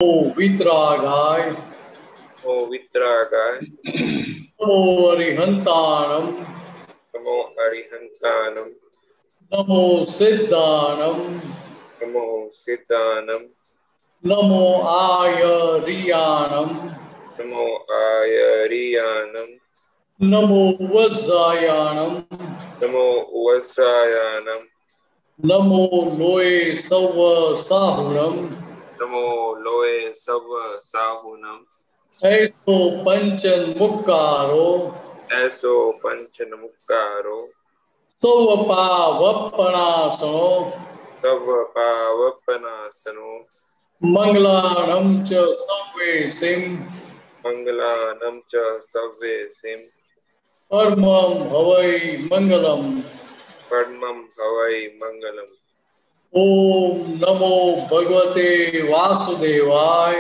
वित्रागाय नमो अरिहंताणं नमो सिद्धाणं नमो आयरियाणं नमो वज्रायाणं नमो लोये सवसाहुणं ऐसो पंचन मुक्कारो सवपावपनासनो मंगलानं च सव्येसिं परमं हवै मंगलम् ओम नमो भगवते वासुदेवाय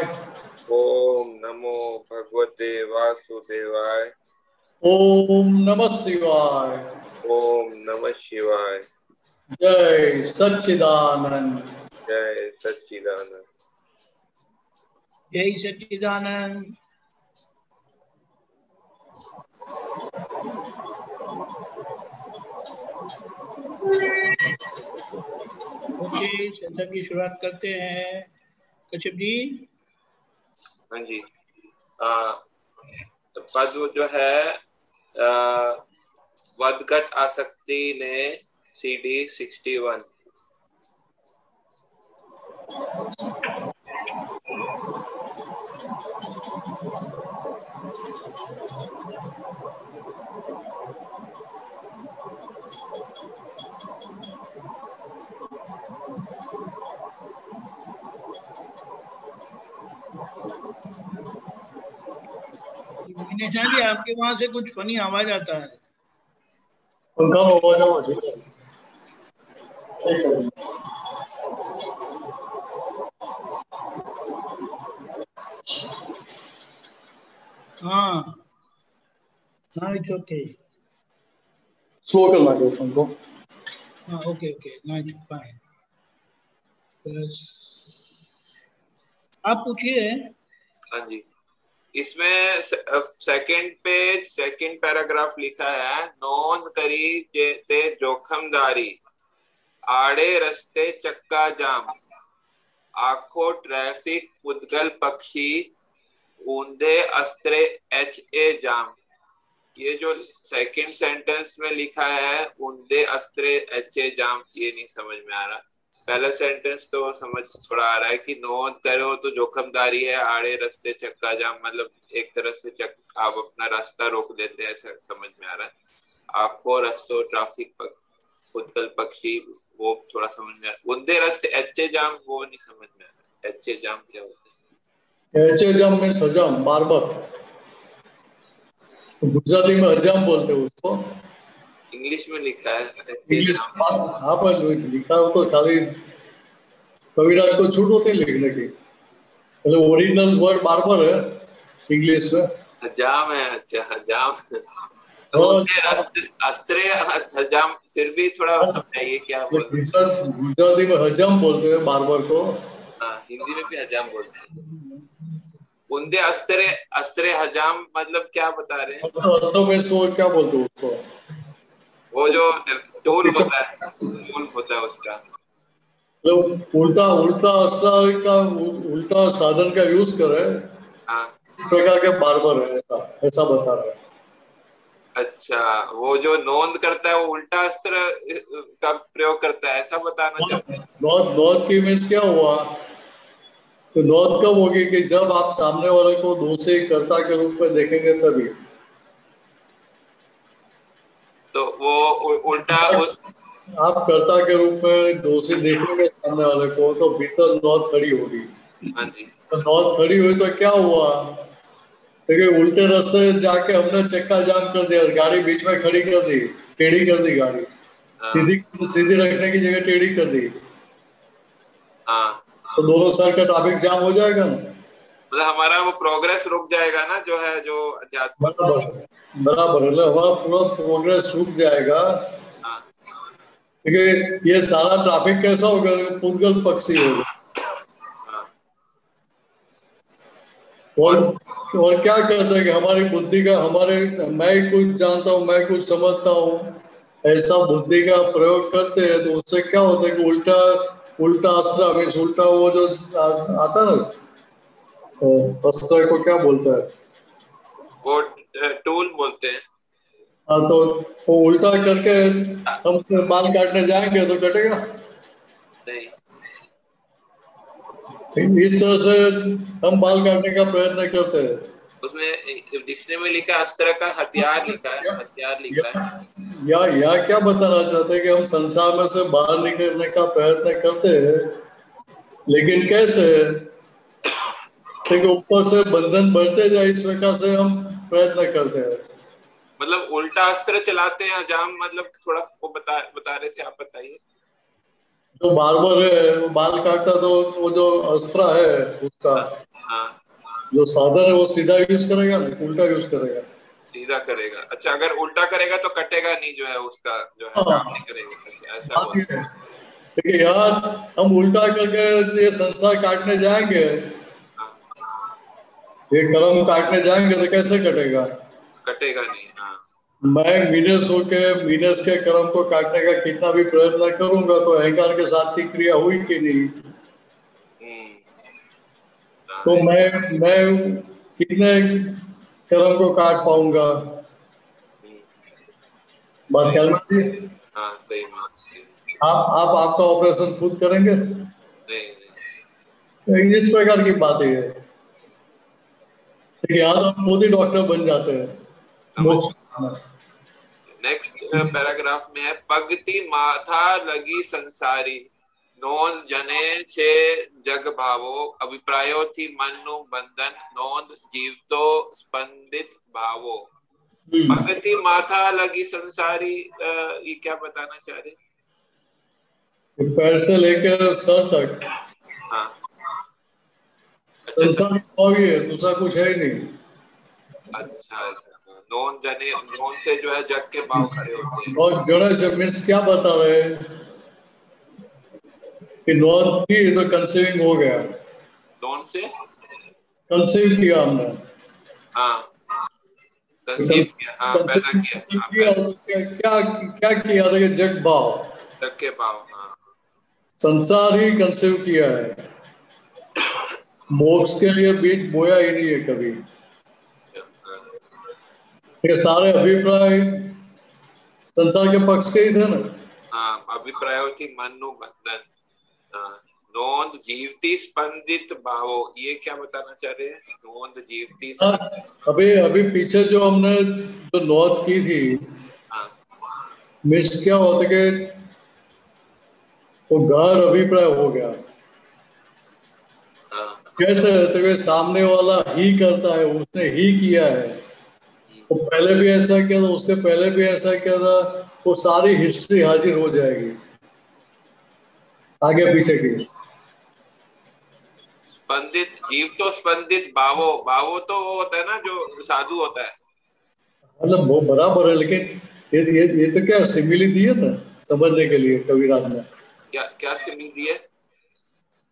ओम नमः शिवाय जय सच्चिदानंद जय सच्चिदानंद। ओके, सत्संग की शुरुआत करते हैं। कश्यप जी। हाँ जी। पद जो है वदगट आसक्ति ने CD 61। निशा जी, आपके वहां से कुछ फनी आवाज आता है। हाँ हाँ, इट्स ओके। स्लो करना चाहिए उनको। हाँ ओके ओके, नाइट फाइन। बस आप पूछिए। हाँ जी, इसमें सेकंड पेज सेकंड पैराग्राफ लिखा है, नोंद करी ते जोखमदारी, आड़े रस्ते चक्का जाम, आखो ट्रैफिक पुद्गल पक्षी, ऊंधे अस्त्रे HA जाम। ये जो सेकंड सेंटेंस में लिखा है ऊंधे अस्त्रे HA जाम, ये नहीं समझ में आ रहा। पहला सेंटेंस तो समझ थोड़ा आ रहा है कि नोंद करो तो जोखमदारी है, आड़े रास्ते चक्का जाम, मतलब एक तरह से आप अपना रास्ता रोक देते हैं, ऐसा समझ में आ रहा है। आखो रस्तों ट्रैफिक पुद्गल पक्षी, वो थोड़ा समझ में आ रहा है। ऊंधे रास्ते HA जाम, वो नहीं समझ में आ रहा। HA जाम क्या होता है? HA जाम में सजाम बार्बर, गुजराती में हजाम बोलते हैं उसको। इंग्लिश में लिखा है इंग्लिश में हाँ, पर लिखा हो तो खाली कविराज को छूट होती है लिखने की। मतलब ओरिजिनल वर्ड बार्बर है इंग्लिश में। हजाम है। अच्छा, हजाम। अस्त्रे हजाम, फिर भी थोड़ा समझाइए क्या बोलते हैं। गुजराती में हजाम बोलते हैं बार्बर को। हाँ, हिंदी में भी हजाम बोलते हैं। ऊंधे अस्त्रे, अस्त्रे हजाम मतलब क्या बता रहे हैं? अस्त्रों में सो क्या बोलते हैं उसको? वो जो टूल होता है, टूल होता है उसका, मतलब उल्टा अस्त्र का उल्टा साधन का यूज करे। हाँ, इस प्रकार के बार्बर है, ऐसा बता रहा है। अच्छा, वो जो नोंद करता है वो उल्टा अस्त्र का प्रयोग करता है, ऐसा बताना चाहते हैं। नौद की मीन्स क्या हुआ? तो नौद कब होगी कि जब आप सामने वाले को दोषी कर्ता के रूप में देखेंगे तभी। तो वो उल्टा आप कर्ता के रूप में दोषी देखेंगे सामने वाले को, तो भीतर नौद खड़ी होगी। हाँ जी। तो नौद खड़ी हुई तो क्या हुआ? देखिए, उल्टे रास्ते जाके हमने चक्का जाम कर दिया, गाड़ी बीच में खड़ी कर दी, टेढ़ी कर दी गाड़ी। सीधी रखने की जगह टेढ़ी कर दी। हाँ, तो दोनों साइड का ट्रैफिक जाम हो जाएगा ना। मतलब हमारा वो प्रोग्रेस रुक जाएगा ना, जो है जो अध्यात्म। बराबर है, हमारा पूरा प्रोग्रेस रुक जाएगा। हाँ, क्योंकि ये सारा ट्रैफिक कैसा होगा? पुद्गल पक्षी होगा। हाँ। और क्या करते हैं कि हमारी बुद्धि का मैं कुछ जानता हूँ, मैं कुछ समझता हूँ, ऐसा बुद्धि का प्रयोग करते हैं तो उससे क्या होता है कि उल्टा उल्टा अस्त्र मीन्स उल्टा वो जो आता ना, अस्त्र को क्या बोलता है, वो टूल बोलते हैं। हाँ तो वो उल्टा करके हम बाल काटने जाएंगे तो कटेगा नहीं, इस तरह से हम बाल काटने का प्रयत्न करते हैं। उसमें डिक्शनरी में लिखा है अस्त्र का हथियार लिखा है, हथियार लिखा है। या क्या बताना चाहते हैं कि हम संसार में से बाहर निकलने का प्रयत्न करते हैं, लेकिन कैसे, देखो ऊपर से बंधन बढ़ते जाए इस प्रकार से हम प्रयत्न करते हैं। मतलब उल्टा अस्त्र चलाते हैं हजाम, मतलब थोड़ा वो बता रहे थे, आप बताइए। जो बार्बर है वो बाल काटता तो वो जो अस्त्र है उसका हाँ, हाँ, जो साधन है वो सीधा यूज करेगा ना उल्टा यूज करेगा। सीधा करेगा। अच्छा, अगर उल्टा करेगा तो कटेगा नहीं, जो है उसका जो है काम नहीं हाँ करेगा। अच्छा, ऐसा बात बोल। ये है। देखिए यार, हम उल्टा करके ये संसार काटने जाएंगे, हाँ, ये कर्म काटने जाएंगे तो कैसे कटेगा। कटेगा नहीं। हाँ, मैं मीनस होके मीनस के कर्म को काटने का कितना भी प्रयत्न करूंगा तो अहंकार के साथ की क्रिया हुई कि नहीं, हम्म, तो हाँ, मैं कितने कर्म को काट पाऊंगा। हम्म, बात सही। ख्याल में आती है? हाँ, सही में। आप आपका ऑपरेशन खुद करेंगे नहीं, नहीं। तो इस प्रकार की बात है। देखिए यहाँ तो मोदी डॉक्टर बन जाते हैं समझ। मोक्ष। नेक्स्ट पैराग्राफ में है, पगति माथा लगी संसारी, नोंद जने छे जग भावो, अभिप्रायो थी मनु बंधन, नोंद जीवतो स्पंदित भावो। पगति माथा लगी संसारी, ये क्या बताना चाह रहे? पैर से लेकर सर तक हाँ, अच्छा, संसार ही है, दूसरा कुछ है ही नहीं। अच्छा, अच्छा। नोन जने, नोन से जो है जग के भाव खड़े होते हैं। और जड़ मीन्स क्या बता रहे हैं कि नॉन की तो कंसीविंग हो गया, नोन से, कंसीव किया हमने, हाँ, कंसीव किया, हाँ, पैदा किया, कंसीव हाँ, किया पैदा, तो क्या क्या क्या किया था कि जग भाव, जग के भाव, हाँ। संसार ही कंसीव किया है, मोक्ष के लिए बीज बोया ही नहीं है कभी। अच्छा, हाँ, ये सारे अभिप्राय संसार के पक्ष के ही थे ना। हाँ, अभिप्रायो थी मनु बंधन। हाँ, नोंद जीवती स्पंदित भावो, ये क्या बताना चाह रहे हैं? नोंद जीवती हाँ, अभी अभी पीछे जो हमने जो नौत की थी, हाँ, मिस क्या होता कि वो गाढ़ अभिप्राय हो गया। हाँ, कैसे तो कि सामने वाला ही करता है, उसने ही किया है, वो पहले भी ऐसा किया था, उसके पहले भी ऐसा किया था, वो सारी हिस्ट्री हाजिर हो जाएगी आगे पीछे की। स्पंदित जीव तो स्पंदित भावो, भावो तो वो होता है ना जो साधु होता है। मतलब वो बराबर है, लेकिन ये तो क्या सिमिली दी है ना समझने के लिए कबीराज ने, क्या क्या सिमी दी है?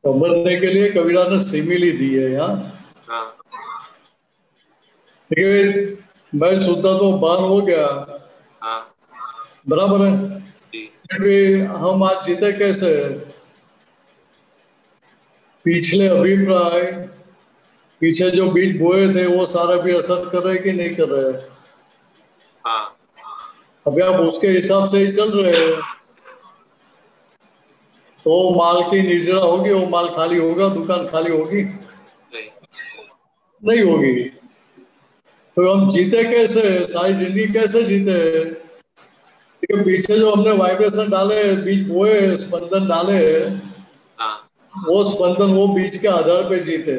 समझने के लिए कबीराज ने सिमिली दी है यहाँ। हाँ, देखिए मैं सुनता तो बार हो गया, हाँ, बराबर है, जी, फिर भी हम आज जीते कैसे, पिछले अभिप्राय पीछे जो बीज बोए थे वो सारे भी असर कर रहे कि नहीं कर रहे। हाँ, अभी आप उसके हिसाब से ही चल रहे हैं तो माल की निर्जरा होगी, वो माल खाली होगा, दुकान खाली होगी नहीं, नहीं होगी। तो हम जीते कैसे, सारी जिंदगी कैसे जीते, क्योंकि पीछे जो हमने वाइब्रेशन डाले, बीज बोए, स्पंदन डाले, हाँ, वो स्पंदन वो बीज के आधार पे जीते,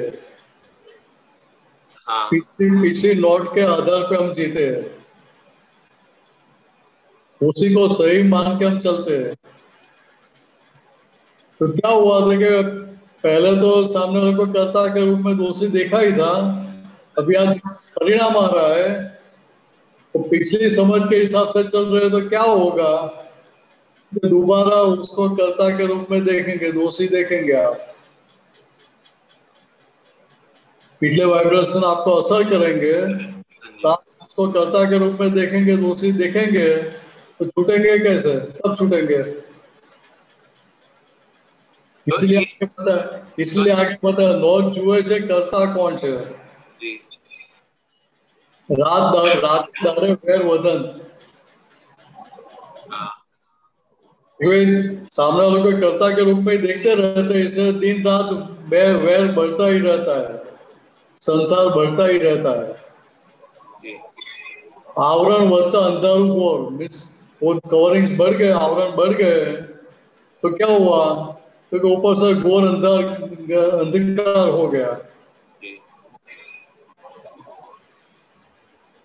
हाँ, पिछली पिछली लौट के आधार पे हम जीते हैं, उसी को सही मान के हम चलते हैं। तो क्या हुआ था कि पहले तो सामने वाले को कर्ता के रूप में दोषी देखा ही था, अभी आज परिणाम आ रहा है तो पिछली समझ के हिसाब से चल रहे हैं तो क्या होगा कि दोबारा उसको कर्ता के रूप में देखेंगे, दोषी देखेंगे आप। पिछले वाइब्रेशन आपको असर करेंगे, तो आप उसको कर्ता के रूप में देखेंगे, दूसरी देखेंगे, तो छूटेंगे कैसे? तब छूटेंगे। तो इसलिए ये आगे पता है, इसलिए आगे पता है, नौन जुए से करता कौन से? जी रात दारे वैर वदंत। हाँ क्योंकि सामने वालों को कर्ता के रूप में ही देखते रहते हैं, इससे दिन रात वैर वैर बढ़ता ही रहता है, संसार बढ़ता ही रहता है। जी आवरण बढ़ता, अंधारू घोर मीन्स वो कवरिंग्स बढ़ गए, आवरण बढ़ गए, तो क्या हुआ? क्योंकि ऊपर से घोर अंधकार हो गया। जी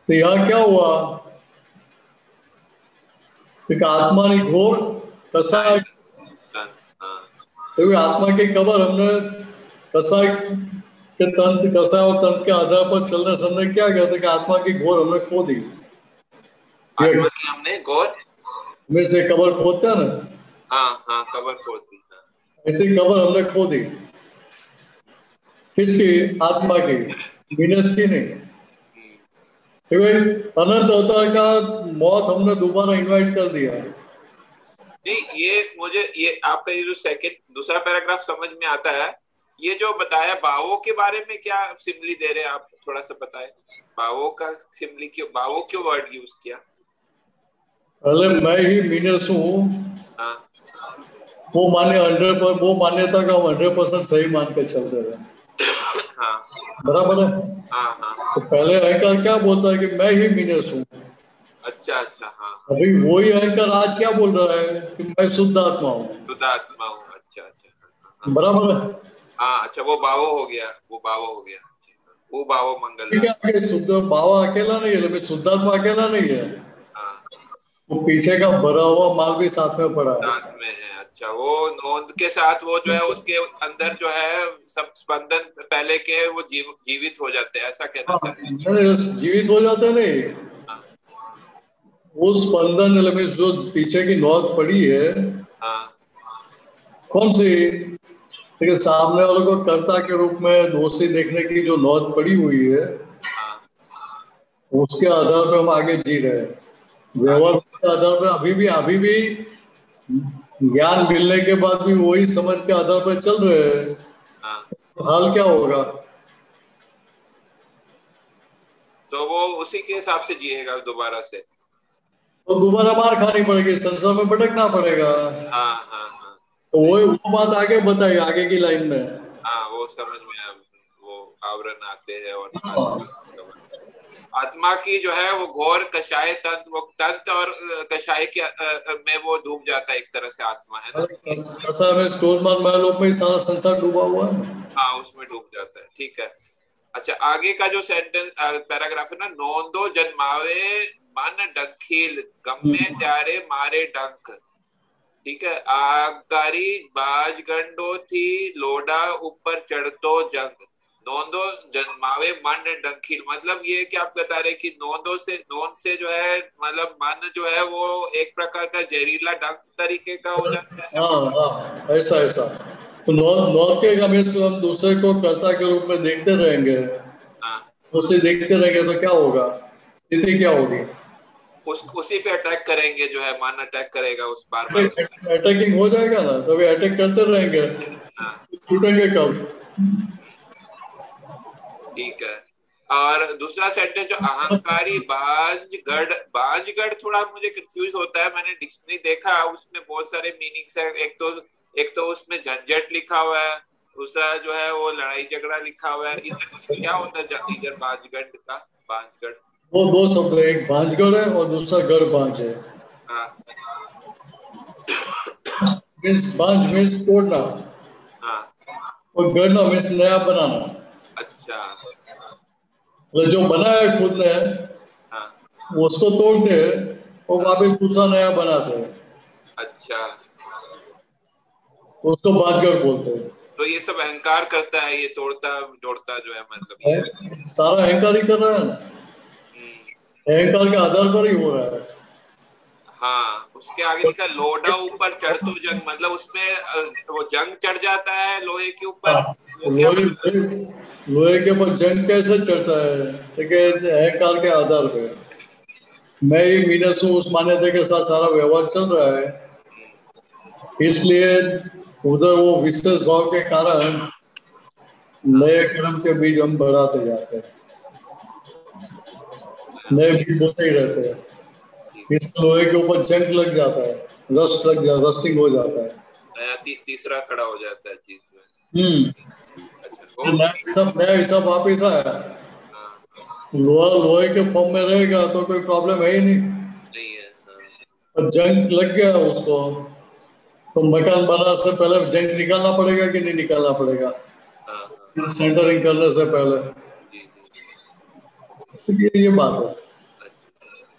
तो यहाँ क्या हुआ? क्योंकि आत्मा ने घोर कसाय, हाँ क्योंकि आत्मा की कबर हमने कसाय के तंत्र, कसाय और तंत्र के आधार पर चलने से हमने क्या किया था कि आत्मा की घोर हमने खो दी। आत्मा की हमने गौर, में से कबर खोदते हैं ना, हाँ हाँ कबर खोल दी, हाँ ऐसी कबर हमने खो दी। किसकी? आत्मा की, वीनस की नहीं। हम्म, क्योंकि अनंत अवतार का मौत हमने दोबारा इनवाइट कर दिया। नहीं ये मुझे ये आपका ये जो सेकंड दूसरा पैराग्राफ समझ में आता है। ये जो बताया भावों के बारे में क्या सिमली दे रहे हैं आप, थोड़ा सा बताएं। भावों का सिमली क्यों, भावों क्यों वर्ड यूज किया? पहले मैं ही मीनस हूँ, हाँ वो मान्य 100%, वो मान्यता का हम 100% सही मान के चलते रहे। हाँ बराबर है। हाँ हाँ तो पहले अहंकार क्या बोलता है कि मैं ही मीनस हूँ। अच्छा अच्छा हाँ अभी वही अहंकार आज क्या बोल रहा है कि मैं शुद्ध आत्मा हूँ। शुद्धात्मा हूँ, अच्छा अच्छा हाँ हाँ बराबर है। हाँ अच्छा वो भावो हो गया, वो भावो हो गया, अच्छा, वो भावो ठीक मंगलदास। है, शुद्ध बाबा अकेला नहीं है, लेकिन शुद्धात्मा अकेला नहीं है, हाँ वो पीछे का भरा हुआ माल भी साथ में पड़ा है। साथ में है, अच्छा वो नोंद के साथ वो जो है उसके अंदर जो है सब स्पंदन पहले के वो जीवित हो जाते हैं, ऐसा कहना हाँ, चाहते हैं। नहीं, जीवित हो जाते नहीं, हाँ वो स्पंदन में जो पीछे की नौक पड़ी है, हाँ कौन सी? लेकिन सामने वालों को कर्ता के रूप में दोषी देखने की जो नौच पड़ी हुई है, हाँ उसके आधार पर हम आगे जी रहे हैं। आगे व्यवहार के आधार पर अभी भी ज्ञान मिलने के बाद भी वही समझ के आधार पर चल रहे हैं, हाँ तो हाल क्या होगा? तो वो उसी के हिसाब से जिएगा दोबारा से। तो दोबारा मार खानी पड़ेगी, संसार में भटकना पड़ेगा। हाँ हाँ हाँ तो सही, वही वो बात आगे बताइए, आगे की लाइन में। हाँ वो समझ में वो आवरण आते हैं और हाँ, आत्मा की जो है वो घोर कषाय तंत्र, वो तंत्र और कषाय के में वो डूब जाता है एक तरह से, आत्मा है ना। ऐसा में स्टोर मार महलों में ही सारा संसार डूबा हुआ है। हाँ उसमें डूब जाता है, ठीक है। अच्छा आगे का जो सेंटेंस पैराग्राफ है ना, नौंदो जन्मावे मन डंखील गम्मे त्यारे मारे डंक, ठीक है। आगकारी बाज गंडो थी लोडा ऊपर चढ़तो जंग, नौंदो जन्मावे मन डंखील, मतलब ये कि आप बता रहे कि नौंदो से, नौंद से जो है मतलब मन जो है वो एक प्रकार का जहरीला डंक तरीके का हो जाता है, ऐसा हाँ कुछ। हाँ, ऐसा ऐसा। तो नौत के हमेशा हम दूसरे को कर्ता के रूप में देखते रहेंगे, हाँ उसे देखते रहेंगे तो क्या होगा? स्थिति क्या होगी? उसी पे अटैक करेंगे, जो है मन अटैक करेगा उस बार बार उस पे। अटैकिंग हो जाएगा ना, तभी अटैक करते रहेंगे, हाँ छूटेंगे कब? ठीक है। और दूसरा सेंटेंस जो अहंकारी बांझगढ़, बांझगढ़ थोड़ा मुझे कंफ्यूज होता है, मैंने डिक्शनरी देखा उसमें बहुत सारे मीनिंग्स है। एक तो उसमें झंझट लिखा हुआ है, दूसरा जो है वो लड़ाई झगड़ा लिखा हुआ है। इधर क्या होता है इधर बांझगढ़ का, बांझगढ़? वो दो शब्द है, एक भांजगढ़ है और दूसरा गढ़ बांझ है। हाँ मीन्स बांझ मीन्स तोड़ना, हाँ और गढ़ना मीन्स नया बनाना। अच्छा मतलब जो बना है खुद ने, हाँ वो उसको तोड़ते हैं और हाँ वापस दूसरा नया बनाते हैं, अच्छा। तो उसको बांझगढ़ बोलते हैं। तो ये सब अहंकार करता है, ये तोड़ता जोड़ता जो है, मतलब ये है। सारा अहंकार ही कर रहा है ना, हम्म, अहंकार के आधार पर ही हो रहा है। हाँ उसके आगे लिखा लोढ़ा ऊपर चढ़ तो जंग, मतलब उसमें वो जंग चढ़ जाता है लोहे के ऊपर, हाँ, वो क्या लोहे मतलब है? लोहे के ऊपर जंग कैसे चढ़ता है? ठीक है काल के आधार पे मैं ही मीनस हूँ उस मान्यता के साथ सारा व्यवहार चल रहा है, इसलिए उधर वो विशेष भाव के कारण नए कर्म के बीज हम बढ़ाते जाते हैं, नए बीज बोते ही रहते हैं। इस लोहे के ऊपर जंग लग जाता है, रस्ट लग जाता, रस्टिंग हो जाता है, नया तीसरा खड़ा हो जाता है चीज में। अच्छा, नया हिसाब वापिस आया। हाँ, लोहा लोहे के फॉर्म में रहेगा तो कोई प्रॉब्लम है ही नहीं है। और जंग लग गया उसको तो मकान बनाने से पहले जंग निकालना पड़ेगा कि नहीं निकालना पड़ेगा? सेंटरिंग करने से पहले ये बात है।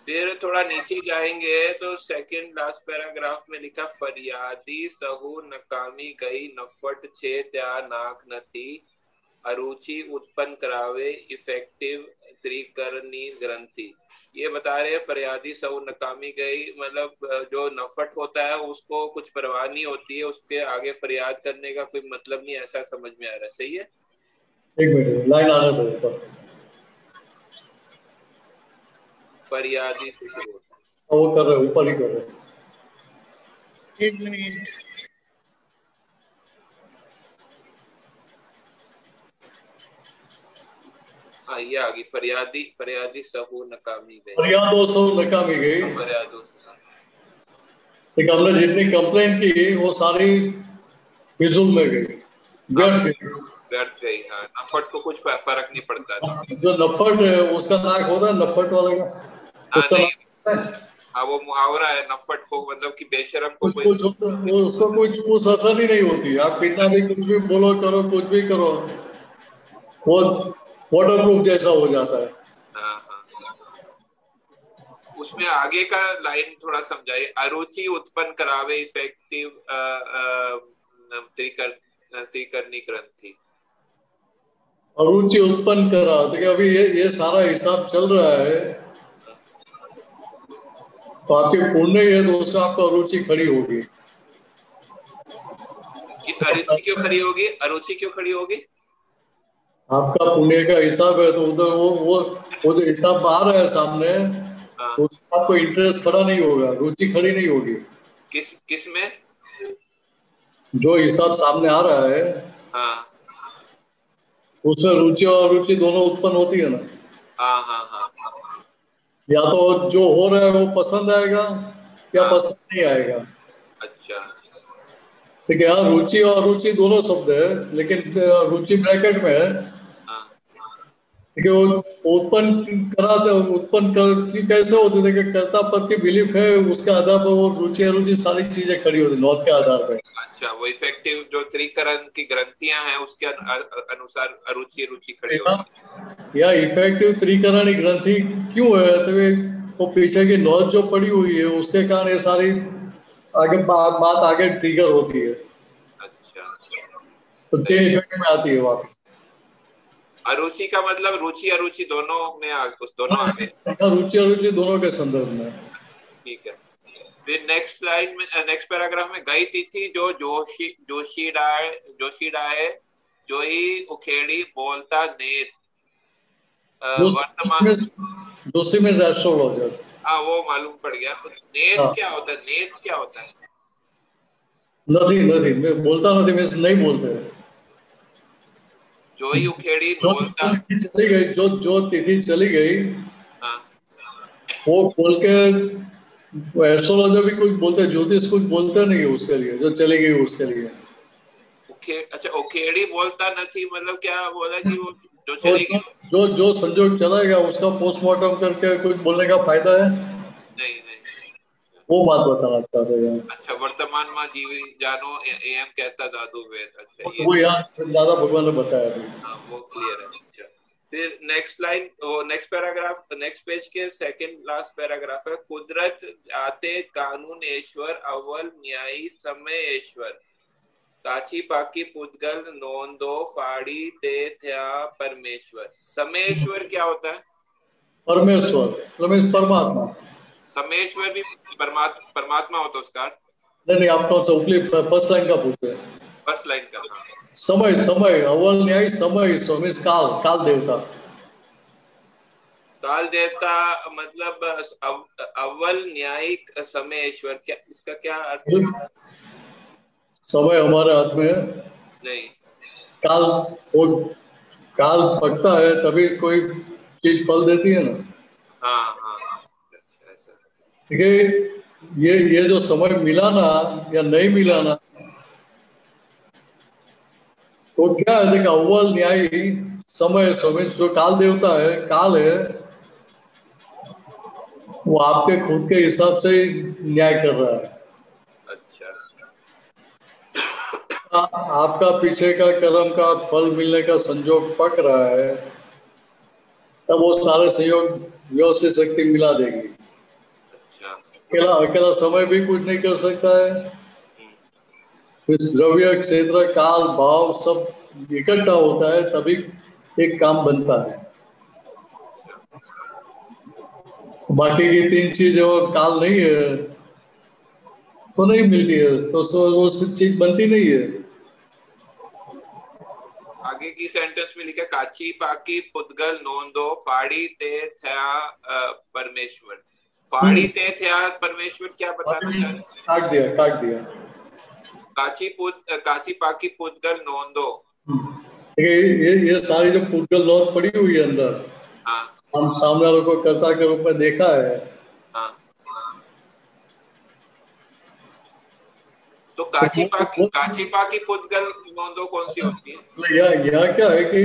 फिर थोड़ा नीचे जाएंगे तो सेकंड लास्ट पैराग्राफ में लिखा फरियादी सहु नकामी गई नफट छे त्या नाक नथी अरुचि उत्पन्न करावे इफेक्टिव त्रिकरणी ग्रंथि। ये बता रहे फरियादी सहु नकामी गई, मतलब जो नफट होता है उसको कुछ परवाह नहीं होती है, उसके आगे फरियाद करने का कोई मतलब नहीं, ऐसा समझ में आ रहा है। सही है? एक मिनट लाइन आने दो ऊपर। फरियादी से शुरू होता है वो कर रहे ऊपर ही कर रहे। एक मिनट। हाँ ये आ गई फरियादी सहु नकामी गई। फरियादों सहु नकामी गई। फरियादों ठीक, हमने जितनी कंप्लेंट की वो सारी फिजूल में गई, व्यर्थ गई। हाँ, नफट को कुछ फर्क नहीं पड़ता। जो नफट है उसका नाक होता है, नफट वाले का उसका नहीं, नाक हाँ वो मुहावरा है नफट को, मतलब कि बेशरम को कोई वो उसको कुछ असर ही नहीं होती। आप कितना भी कुछ भी बोलो करो, कुछ भी करो, वो वाटर प्रूफ जैसा हो जाता है। हाँ हाँ, उसमें आगे का लाइन थोड़ा समझाइए। अरुचि उत्पन्न करावे इफेक्टिव त्रिकरणी ग्रंथि। अरुचि उत्पन्न करा तो अभी ये सारा हिसाब चल रहा है तो आपकी पुण्य है तो उससे आपको अरुचि खड़ी होगी। अरुचि क्यों खड़ी होगी? अरुचि क्यों खड़ी होगी? आपका पुण्य का हिसाब है तो उधर वो जो हिसाब आ रहा है सामने, तो आपको इंटरेस्ट खड़ा नहीं होगा, रुचि खड़ी नहीं होगी। किस में? जो हिसाब सामने आ रहा है हाँ, उसमें रुचि और अरुचि दोनों उत्पन्न होती है ना। हाँ हाँ हाँ, या तो जो हो रहा है वो पसंद आएगा या पसंद नहीं आएगा। अच्छा, ठीक है, हाँ रुचि और अरुचि दोनों शब्द है, लेकिन रुचि ब्रैकेट में है। ठीक है, वो उत्पन्न कर कैसे होती है कि कर्ता पद की बिलीफ है, उसके आधार पर वो रुचि अरुचि सारी चीजें खड़ी होती है नौत के आधार पर। अच्छा, वो इफेक्टिव जो त्रिकरण की ग्रंथियां हैं उसके अनुसार अरुचि रुचि खड़ी होती है। या इफेक्टिव त्रिकरणी ग्रंथि क्यों है? तो वो पीछे की नौत जो पड़ी हुई है उसके कारण ये सारी आगे बात आगे ट्रिगर होती है। अच्छा, तो तीन इफेक्ट में आती है वापस। अरुचि का मतलब रुचि अरुचि दोनों में दोनों आगे। रुचि अरुचि दोनों के संदर्भ में। ठीक है। फिर नेक्स्ट लाइन में, नेक्स्ट पैराग्राफ में गई तिथि जो जोशीडाए जो ही उखेड़ी बोलता नेत वर्तमान। जोशी में एस्ट्रोलॉजर। हाँ वो मालूम पड़ गया। नेत क्या होता है? नेत क्या होता है? नदी मैं बोलता नदी में नहीं बोलते। जो ही उखेड़ी बोलता चली गई, जो तिथि चली गई हाँ, वो बोल के एस्ट्रोलॉजर भी कुछ बोलते, ज्योतिष कुछ बोलते नहीं है उसके लिए, जो चली गई उसके लिए। अच्छा, उखेड़ी बोलता नहीं मतलब क्या बोला कि वो जो चली गई, जो संजोग चला गया उसका पोस्टमार्टम करके कुछ बोलने का फायदा है? नहीं नहीं, वो बात बताना चाहते हैं। अच्छा, वर्तमान में जीवी जानो एम कहता दादू वेद। अच्छा, ये वो यहाँ दादा भगवान ने बताया था। हाँ वो क्लियर है। अच्छा, फिर नेक्स्ट लाइन, वो नेक्स्ट पैराग्राफ, नेक्स्ट पेज के सेकंड लास्ट पैराग्राफ है। कुदरत आते कानूनेश्वर अव्वल न्यायी समयेश्वर काची पाकी पुद्गल नोंदो फाड़ी ते थया परमेश्वर। समयेश्वर क्या होता है? परमेश्वर मतलब परमात्मा। समेश्वर भी परमात्मा होता है उसका अर्थ? नहीं आप कौन सा फर्स्ट लाइन का पूछे? फर्स्ट लाइन का। हाँ, समय समय अव्वल न्याय समय स्वामी काल काल देवता। काल देवता मतलब अव्वल न्यायिक समयेश्वर, क्या इसका क्या अर्थ है? समय हमारे हाथ में है। नहीं। काल वो काल पकता है तभी कोई चीज फल देती है ना। हाँ हाँ ऐसा। ठीक है, ये जो समय मिला ना या नहीं मिला ना, तो क्या है, देखा अव्वल न्यायी समय स्वामी जो काल देवता है, काल है, वो आपके खुद के हिसाब से ही न्याय कर रहा है। अच्छा। आपका पीछे का कर्म का फल मिलने का संजोग पक रहा है, तब वो सारे संयोग व्यवस्थित शक्ति मिला देगी। अच्छा। अकेला अकेला समय भी कुछ नहीं कर सकता है। इस द्रव्य क्षेत्र काल भाव सब इकट्ठा होता है तभी एक काम बनता है। बाकी की तीन चीज और काल नहीं है तो नहीं मिलती है, तो वो चीज बनती नहीं है। आगे की सेंटेंस में लिखा काची पाकी पुद्गल नोंदो फाड़ी ते थया परमेश्वर। फाड़ी ते थया परमेश्वर क्या बताना चाह रहे? काट दिया काट दिया। काची पाकी पुद्गल नोंदो। ठीक है, ये सारी जो पूजल लौट पड़ी हुई है अंदर, हाँ हम सामने वालों को कर्ता के रूप में देखा है। हाँ। तो तो काची पाकी पुद्गल नोंदो कौन सी होती है? यह क्या है कि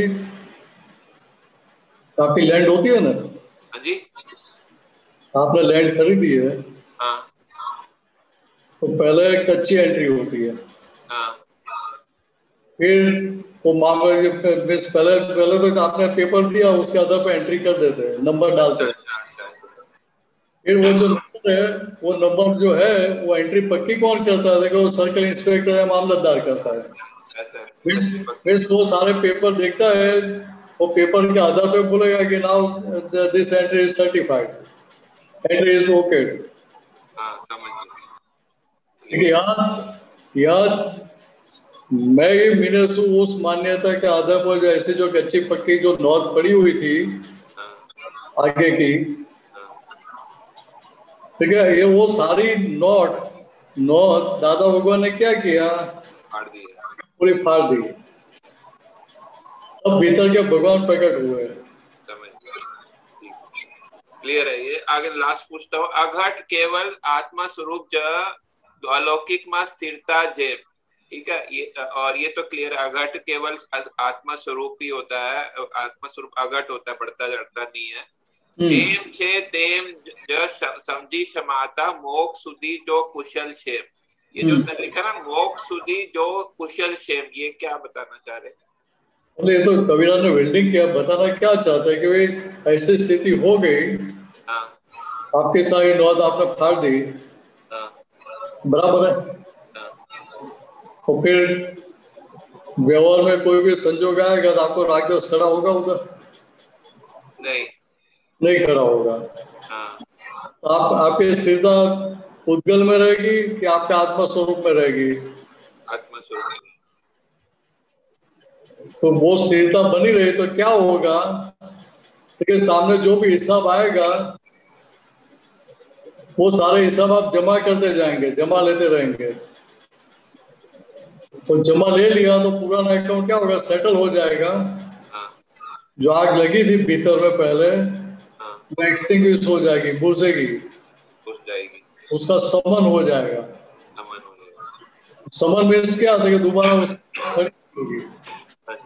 आपकी लैंड होती है ना, हाँ जी। आपने लैंड खरीदी है, हाँ तो पहले कच्ची एंट्री होती है। हाँ फिर वो मान लो कि पहले पहले तो आपने पेपर दिया, उसके आधार पर एंट्री कर देते हैं, नंबर अच्छा डालते हैं। अच्छा अच्छा। फिर वो जो नंबर है, वो नंबर जो है वो एंट्री पक्की कौन करता है? देखो, वो सर्कल इंस्पेक्टर या मामलतदार करता है। ऐसा फिर कच्ची पक्की। फिर वो सारे पेपर देखता है, वो पेपर के आधार पे बोलेगा कि now this entry is certified, entry is okay. हाँ समझ गया। देखिए यार मैं ये मैंने उस मान्यता के आधार पर जो ऐसी जो कच्ची पक्की जो नौत पड़ी हुई थी हाँ आगे की, हाँ। ठीक है, ये वो सारी नोट नोट दादा भगवान ने क्या किया, फाड़ दिए। पूरी फाड़ दी। अब भीतर के भगवान प्रकट हुए। समझ गया। ठीक, क्लियर है ये। आगे लास्ट पूछता हूँ। अघट केवल आत्मा स्वरूप ज अलौकिक में स्थिरता जे। ठीक है, ये और ये तो क्लियर है। अघट केवल आत्मा स्वरूप ही होता है, आत्मा स्वरूप अघट होता है, बढ़ता चढ़ता नहीं है। जेम छे तेम ज समझी क्षमाता मोक्ष सुधी जो कुशल क्षेम। ये जो उसने लिखा ना मोक्ष सुधी जो कुशल क्षेम, ये क्या बताना चाह रहे? ये तो कबीरा ने वेल्डिंग किया, बताना क्या चाहता है कि भाई ऐसी स्थिति हो गई, हाँ आपकी सारी नौत आपने फाड़ दी, हाँ बराबर है। हाँ। तो फिर व्यवहार में कोई भी संजोग आएगा तो आपको राक्षस खड़ा होगा उधर? नहीं। नहीं खड़ा होगा। हाँ तो आपकी स्थिरता उद्गल में रहेगी कि आपके आत्मा स्वरूप में रहेगी? आत्मा स्वरूप। तो वो स्थिरता बनी रही तो क्या होगा, लेकिन सामने जो भी हिसाब आएगा वो सारे हिसाब आप जमा करते जाएंगे, जमा लेते रहेंगे। तो जमा ले लिया तो पुराना अकाउंट क्या होगा, सेटल हो जाएगा। हाँ जो आग लगी थी भीतर में पहले, हाँ। वो एक्सटिंग्विश हो जाएगी, बुझेगी, घुस जाएगी। उसका समन हो जाएगा। नमन हो जाएगा। समन मीन्स क्या था कि दोबारा वो खड़ी होगी। हाँ जी।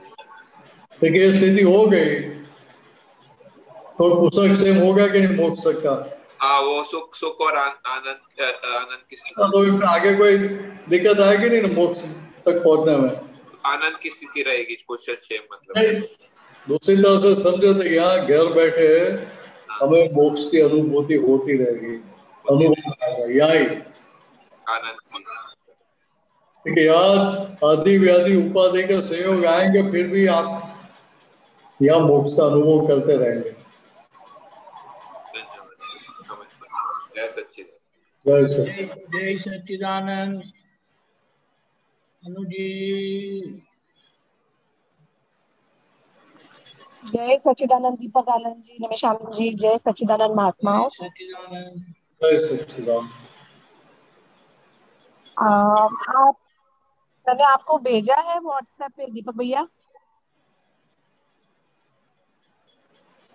देखिए ये स्थिति हो गई तो पुस्तक सेम होगा कि नहीं मोक्ष का? हाँ वो सुख सुख और आनंद आनंद की स्थिति। तो आगे कोई दिक्कत आएगी नहीं ना मोक्ष तक पहुंचने में? आनंद की स्थिति रहेगी क्वेश्चन 6 मतलब। नहीं, दूसरी तरह से समझो तो यहाँ घर बैठे हाँ हमें मोक्ष की अनुभूति होती रहेगी, होती अनुभव रहेगी आएगा यहाँ ही। आनंद की। ठीक है यार, आदि व्याधि उपाधि के संयोग आएंगे फिर भी आप यहाँ मोक्ष का अनुभव करते रहेंगे। धन्यवाद। समझ गया। जय सच्चिदानंद। जय सच। जय जय सच्चिदानंद। अनुजी जय सच्चिदानंद दीपक आनंद जी, नमेश आनंद जी, जय सच्चिदानंद महात्माओं। सच्चिदानंद। जय सच्चिदानंद। आप, मैंने आपको भेजा है व्हाट्सएप पे दीपक भैया।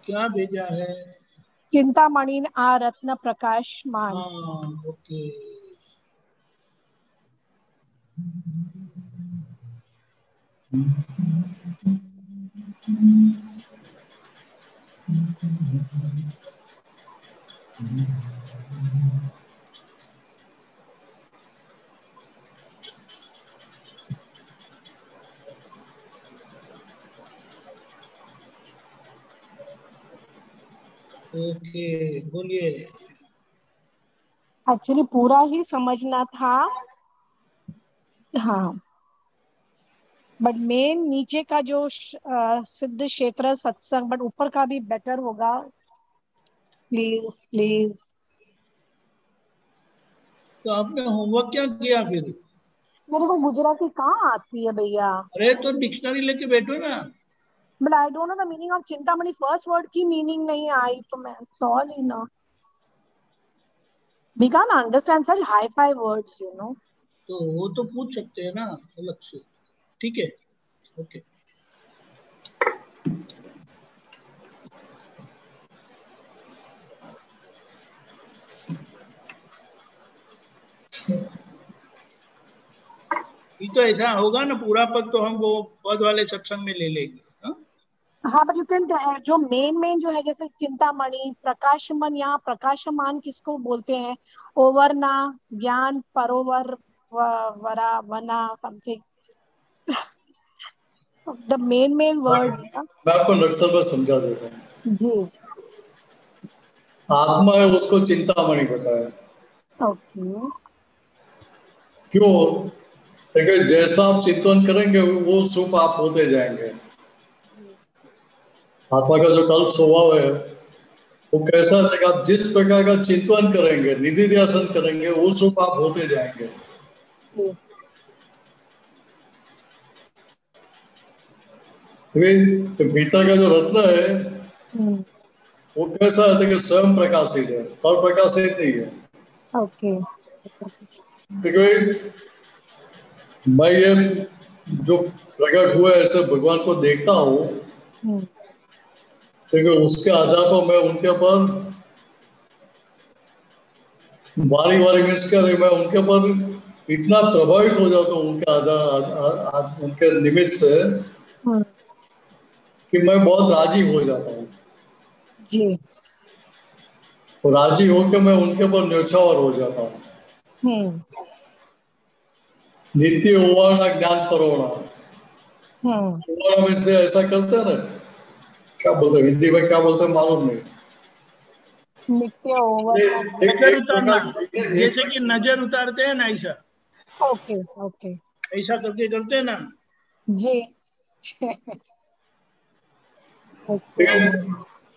क्या भेजा है? चिंतामणि आ रत्न प्रकाशमान। हाँ, ओके। ओके, बोलिए। एक्चुअली पूरा ही समझना था, हाँ, बट मेन नीचे का जो सिद्ध क्षेत्र सत्संग, बट ऊपर का भी बेटर होगा। Please please. तो आपने होमवर्क क्या किया फिर? मेरे को गुजराती कहाँ आती है भैया। अरे तो डिक्शनरी लेके बैठो ना। But I don't know the meaning of Chintamani, first word की मीनिंग नहीं आई तो मैं सॉल ही ना। We can't understand such high-fi words, you know. तो वो तो पूछ सकते हैं ना अलग से। ठीक है, ओके। ये तो ऐसा होगा ना, पूरा पद तो हम वो पद वाले सत्संग में ले लेंगे। हाँ? हाँ, बट यू कैन, जो मेन जो है, जैसे चिंतामणि, प्रकाशमान, यहाँ प्रकाशमान किसको बोलते हैं? ओवरना, ज्ञान, परोवर, वरा, वना, समथिंग, द मेन वर्ड। मैं आपको नक्सल पर समझा देता हूँ। जी, आत्मा है, उसको चिंतामणि बताया। ओके। क्यों? देखिए, जैसा आप चिंतन करेंगे वो सुख आप होते जाएंगे। आत्मा का जो कल्प स्वभाव है वो कैसा है कि आप जिस प्रकार का चिंतन करेंगे, निधि ध्यान करेंगे, वो सुख आप होते जाएंगे। तो भीतर का जो रत्न है वो कैसा है कि स्वयं प्रकाशित है और प्रकाशित नहीं है। ओके। देखिए, मैं ये जो प्रकट हुए ऐसे भगवान को देखता हूँ, देखिए उसके आधार पर मैं उनके पर बारी बारी मिस कर मैं उनके पर इतना प्रभावित हो जाता हूँ उनके आधार उनके निमित्त से कि मैं बहुत राजी हो जाता हूँ। जी। तो राजी होकर मैं उनके पर न्यौछावर हो जाता हूँ। नित्य ओवाना ज्ञान परोना। ओवाना में से ऐसा करते हैं ना, क्या बोलते हैं हिंदी में, क्या बोलते हैं मालूम नहीं। नित्य ओवर, नजर उतारना, जैसे कि नजर उतारते हैं ना, ऐसा। ओके ओके, ऐसा करके करते हैं ना। जी।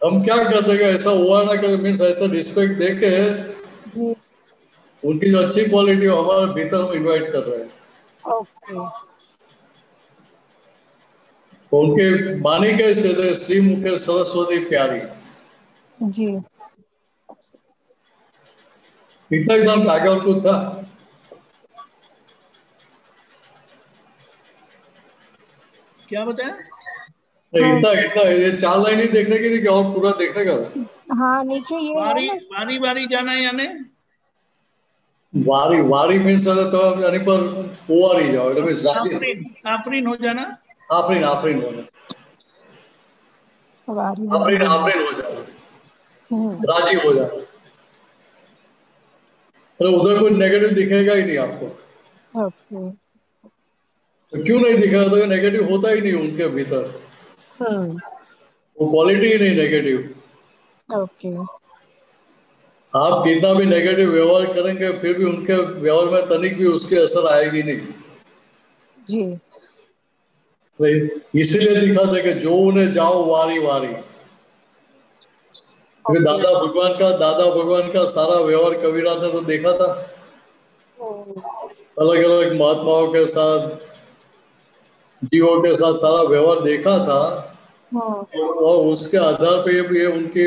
हम क्या करते हैं, ऐसा हुआ ना कि मीन्स ऐसा रिस्पेक्ट देके जी, उनकी जो अच्छी क्वालिटी हो हमारे भीतर इनवाइट कर रहे हैं। ओके। तो उनके वाणी कैसे थे, श्री मुखे सरस्वती प्यारी। जी, इतना एकदम आगे और कुछ था? क्या बताया? इतना इतना ये 4 लाइन ही देखने की थी कि और पूरा देखने का? हाँ, नीचे ये बारी है ना, बारी बारी जाना है यानी वारी वारी मीन्स तो यानी पर ओवारी जाओ, इट मींस आफरीन, आफरीन हो जाना। आफरीन आफरीन हो जाओ, वारी आफरीन वारी। आफरीन हो जाओ, राजी हो जाओ। तो उधर कोई नेगेटिव दिखेगा ही नहीं आपको। ओके। तो क्यों नहीं दिखा? तो नेगेटिव होता ही नहीं उनके भीतर, वो क्वालिटी ही नहीं नेगेटिव। ओके। आप कितना भी नेगेटिव व्यवहार करेंगे फिर भी उनके व्यवहार में तनिक भी उसकी असर आएगी नहीं। जी, तो इसीलिए दिखा था कि जो उन्हें जाओ वारी वारी। क्योंकि दादा भगवान का सारा व्यवहार कबीरा ने तो देखा था, अलग अलग महात्माओं के साथ, जीवों के साथ सारा व्यवहार देखा था। और उसके आधार पे ये उनकी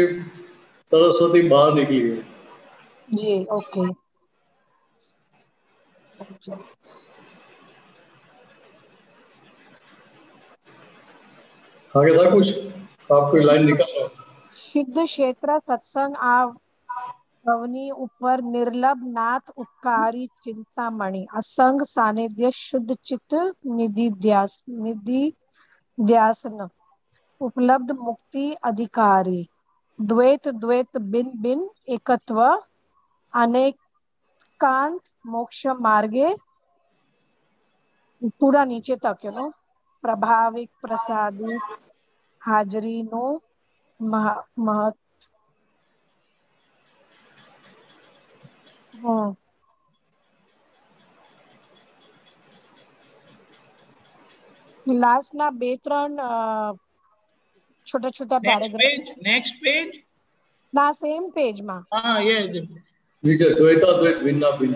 सरस्वती बाहर निकली है। जी ओके समझा। आगे था कुछ, आप कोई लाइन निकाल रहे हो? सिद्ध क्षेत्र सत्संग अवनी ऊपर निर्लभ नाथ उपकारी चिंतामणि असंग सानिध्य शुद्ध चित्त निधि ध्यासन उपलब्ध मुक्ति अधिकारी द्वैत द्वैत बिन बिन एकत्व अनेकांत मोक्ष मार्गे पूरा नीचे तक प्रभाविक प्रसादित हाजरी नो महत्व। लास्ट ना 2-3 छोटा छोटा पैराग्राफ नेक्स्ट पेज ना सेम पेज में हाँ ये नीचे द्वैता द्वैत भिन्ना भिन्न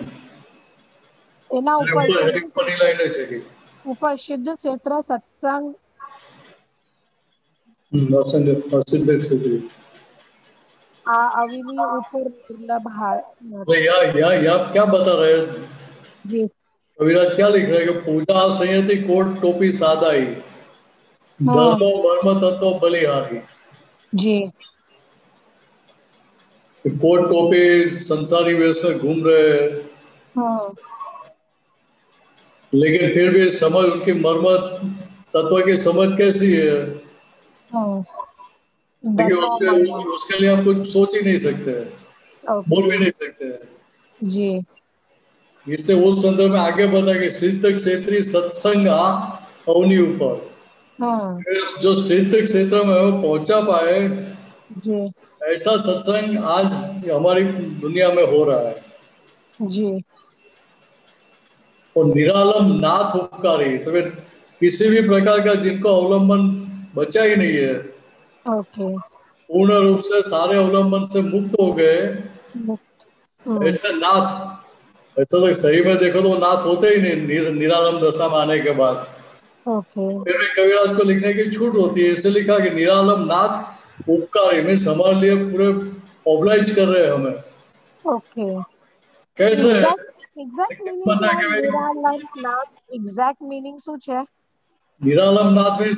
एना ऊपर लाइन है कि ऊपर सिद्ध क्षेत्र सत्संग असंग असिद्ध क्षेत्र अविनी ऊपर दुर्लभ या क्या बता रहे हैं जी कविराज? क्या लिख रहे हैं कि पूजा संयति कोट टोपी सादाई धर्मो वर्म तत्व बलिहारी। जी कोट टोपी संसारी वेश में घूम रहे हैं, लेकिन फिर भी समझ उनकी मर्मत तत्व की समझ कैसी है, देखिए उसके लिए आप कुछ सोच ही नहीं सकते, बोल भी नहीं सकते। जी इससे उस संदर्भ में आगे बता कि सिद्ध क्षेत्रीय सत्संग अवनी ऊपर जो सिद्ध क्षेत्र में वो पहुंचा पाए जी ऐसा सत्संग आज हमारी दुनिया में हो रहा है। जी और निरालम नाथ उपकारी तो फिर किसी भी प्रकार का जिनको अवलंबन बचा ही नहीं है, ओके पूर्ण रूप से सारे अवलंबन से मुक्त हो गए, ऐसे नाथ, ऐसा तो सही में देखो तो नाथ होते ही नहीं निरालम दशा में आने के बाद। ओके फिर भी कविराज को लिखने की छूट होती है, इसे लिखा कि निरालम नाथ उपकारी में हमारे लिए पूरे ऑब्लाइज कर रहे हैं हमें। ओके कैसे एग्जैक्ट मीनिंग क्या है? निरालम नाथ एग्जैक्ट मीनिंग શું છે? निरालम नाथ में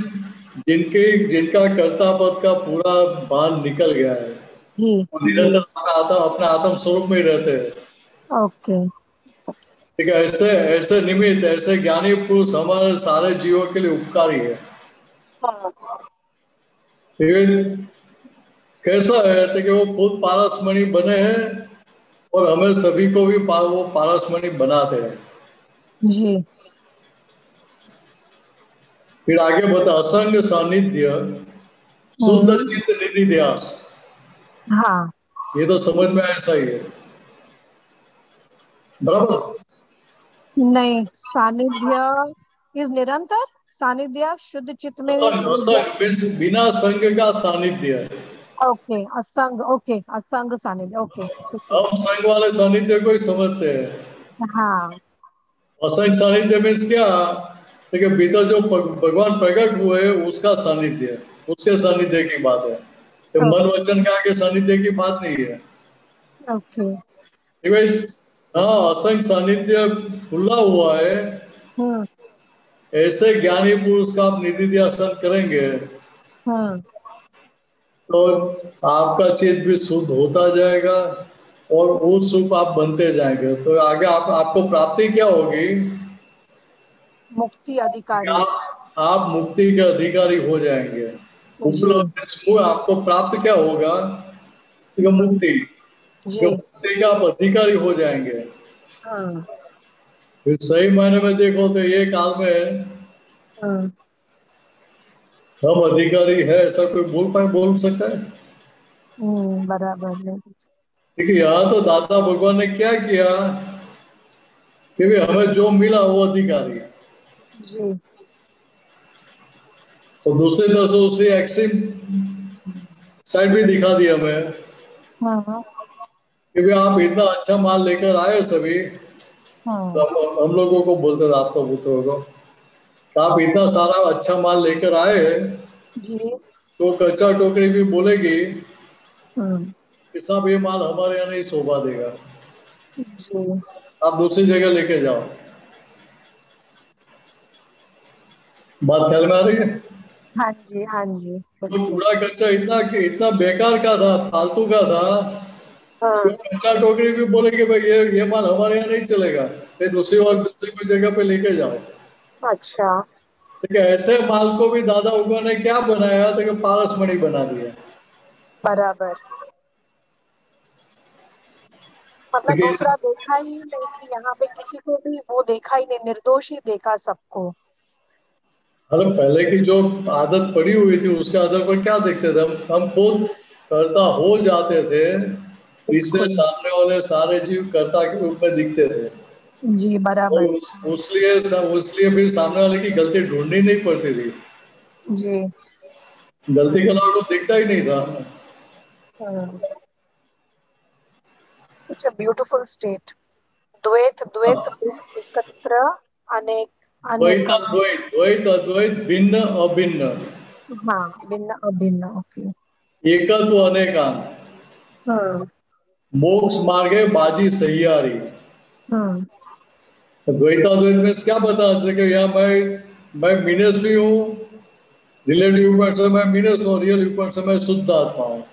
जिनका कर्ता पद का पूरा भान निकल गया है, जी निरंतर अपने आत्म स्वरूप में ही रहते हैं। ओके ठीक है, ऐसे ऐसे निमित्त ऐसे ज्ञानी पुरुष हमारे सारे जीवों के लिए उपकारी है। ठीक है, कैसा है कि वो खुद पारसमणि बने हैं और हमें सभी को भी वो पारसमणि बनाते हैं। जी फिर आगे बता असंग सानिध्य शुद्ध चित्त निधि ध्यास। हाँ ये तो समझ में ऐसा ही है, बराबर? नहीं सानिध्य इज निरंतर सानिध्य शुद्ध चित्त में असंग मीन्स बिना संग का सानिध्य। ओके असंग सानिध्य ओके हम संग वाले सानिध्य को ही समझते हैं। हाँ असंग सानिध्य मीन्स क्या? देखिए भीतर जो भगवान प्रकट हुए उसका सानिध्य, उसके सानिध्य की बात है, तो मन वचन का के सानिध्य की बात नहीं है। ओके ठीक है, हाँ असंग सानिध्य खुला हुआ है, ऐसे ज्ञानी पुरुष का आप निधि ध्यान करेंगे तो आपका चित्त भी शुद्ध होता जाएगा और उस रूप आप बनते जाएंगे। तो आगे आपको प्राप्ति क्या होगी? मुक्ति अधिकारी। आप मुक्ति के अधिकारी हो जाएंगे। उपलब्ध आपको प्राप्त क्या होगा? मुक्ति। मुक्ति का आप अधिकारी हो जाएंगे। फिर सही मायने में देखो तो ये काल में हम अधिकारी है ऐसा कोई बोल सकता है? बराबर है। देखिए यहाँ तो दादा भगवान ने क्या किया कि हमें जो मिला वो अधिकारी है जी। तो दूसरी तरफ से उसी एक्सट्रीम साइड भी दिखा दिया हमें कि आप इतना अच्छा माल लेकर आए सभी, तो हम लोगों को बोलते थे आप तो पुत्रों को, आप इतना सारा अच्छा माल लेकर आए जी तो कच्चा टोकरी भी बोलेगी हम्म, कि साहब ये माल हमारे यहाँ नहीं शोभा देगा, जी आप दूसरी जगह लेके जाओ। बात ख्याल में आ रही है? हाँ जी, हाँ जी, तो बिल्कुल। कूड़ा कच्चा इतना इतना बेकार का था, फालतू का था कि हाँ, कच्चा टोकरी भी बोले कि भाई ये माल हमारे यहाँ नहीं चलेगा, ये दूसरी कोई जगह पे लेके जाओ। अच्छा, देखिए ऐसे माल को भी दादा उनको ने क्या बनाया, देखिए पारसमणि बना दिया। बराबर। मतलब देखिए दूसरा देखा ही नहीं यहाँ पे, किसी को भी वो देखा ही नहीं, निर्दोष ही देखा सबको। अरे पहले की जो आदत पड़ी हुई थी उसके आधार पर क्या देखते थे हम खुद कर्ता हो जाते थे, इससे बिल्कुल, सामने वाले सारे जीव कर्ता के रूप में दिखते थे। जी और बराबर। उसलिए फिर सामने वाले की गलती ढूंढनी नहीं पड़ती थी, जी। गलती का तो दिखता ही नहीं था। सच अ ब्यूटीफुल स्टेट। द्वैत द्वैत एकत्र, अनेक द्वैत अनेकम। अद्वैत, द्वैत अद्वैत, भिन्न अभिन्न, हाँ, भिन्न अभिन्न, ओके। एकत्व अनेकांत, हम्म, मोक्ष मार्गे बाजी सहियारी। हम्म, तो द्वैताद्वैत में क्या बता सके, यहाँ मैं मीनस भी हूँ, रिलेटिव ऊपर से मैं मीनस हूँ, रियल ऊपर से मैं शुद्ध आत्मा हूँ।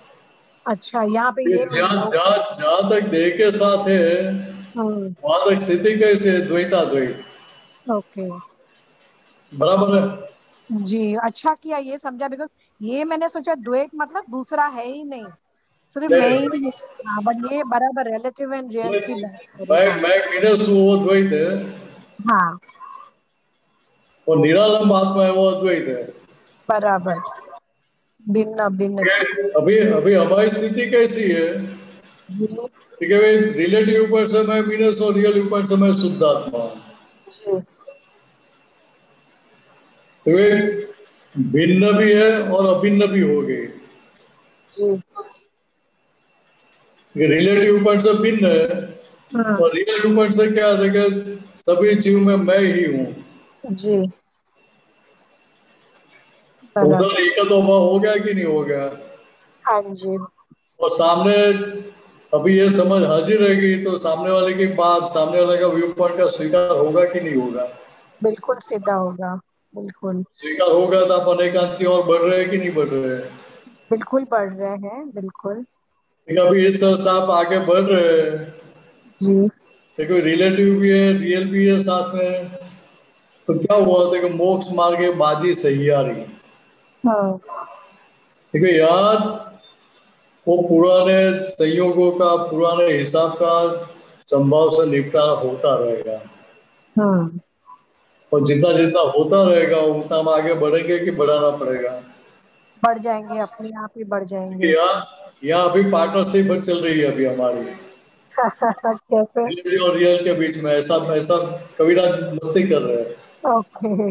अच्छा, यहाँ पे ये ये जहाँ मीनिंग, ओके। जहाँ जहाँ तक देह के साथ है हम्म, वहां तक स्थिति कैसे है, द्वैताद्वैत ओके। बराबर है। जी, अच्छा किया ये समझा, बिकॉज ये मैंने सोचा द्वैत मतलब दूसरा है ही नहीं, सिर्फ मैं ही हूँ। हाँ, बट ये बराबर रिलेटिव एंड रियल की बात करी, हाँ। मैं मीनस हूँ वो द्वैत है, हाँ, और निरालंब आत्मा है वो अद्वैत है। बराबर। भिन्न भिन्न ठीक की। है? अभी अभी हमारी स्थिति कैसी है, जी, ठीक है भाई, रिलेटिव ऊपर से मैं मीनस और रियल ऊपर से मैं शुद्ध आत्मा हूँ। जी, तो ये भिन्न भी है और अभिन्न भी हो गई। जी। रिलेटिव ऊपर से भिन्न है हम्म, और रियल ऊपर से क्या है कि सभी जीव में मैं ही हूँ। जी, तो बराबर। उधर एक तो हो गया कि नहीं हो गया? हाँ जी, और सामने अभी ये समझ हाजिर रहेगी तो सामने वाले की बात, सामने वाले का व्यू पॉइंट का स्वीकार होगा कि नहीं होगा? बिल्कुल सीधा होगा, बिल्कुल। स्वीकार होगा तो आप अनेकांत की ओर बढ़ रहे हैं कि नहीं बढ़ रहे हैं? बिल्कुल पढ़ रहे हैं, बिल्कुल। ठीक है, अभी इस तरह से आप आगे बढ़ रहे हैं, जी, देखो रिलेटिव भी है रियल भी है साथ में, तो क्या हुआ था कि मोक्ष मार्ग है बाजी सही आ रही। हाँ, ठीक है यार, वो पुराने संयोगों का, पुराने हिसाब का संभव से निपटारा होता रहेगा, हाँ। और जितना जितना होता रहेगा उतना हम आगे बढ़ेंगे कि बढ़ाना पड़ेगा? बढ़ जाएंगे, अपने आप ही बढ़ देखिए जाएंगे। यहाँ अभी पार्टनरशिप चल रही है अभी हमारी, कैसे? रियल और रियल के बीच में, ऐसा ऐसा कबीरा मस्ती कर रहे हैं। ओके।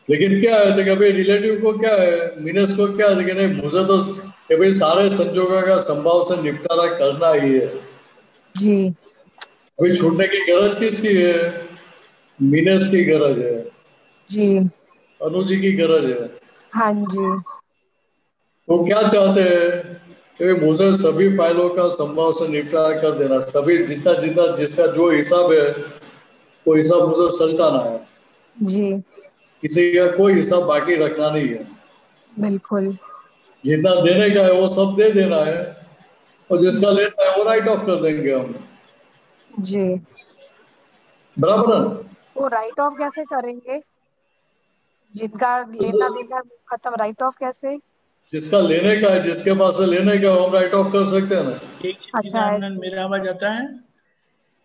लेकिन क्या है देखिए, अभी रिलेटिव को क्या है, मीनस को क्या है देखिए, नहीं मुझे तो कि भाई सारे संजोगों का संभव से निपटारा करना ही है। जी, अभी छूटने की गरज किसकी है? मीनस की गरज है, जी, अनुजी की गरज है। हाँ जी, वो क्या चाहते हैं कि मुझे सभी फाइलों का संभव से निपटारा कर देना, सभी जितना जितना जिसका जो हिसाब है वो हिसाब मुझे सलटाना है, जी, किसी का कोई हिसाब बाकी रखना नहीं है। बिल्कुल। जितना देने का है वो सब दे देना है, और जिसका जी, लेना है वो राइट ऑफ कर देंगे हम। जी। बराबर है? वो राइट ऑफ कैसे करेंगे? जिनका लेना तो देना है वो खत्म, राइट ऑफ कैसे? जिसका लेने का है, जिसके पास से लेने का है, हम राइट ऑफ कर सकते हैं ना। एक अच्छा, सच्चिदानंद, ऐसे। मेरा आवाज आता है?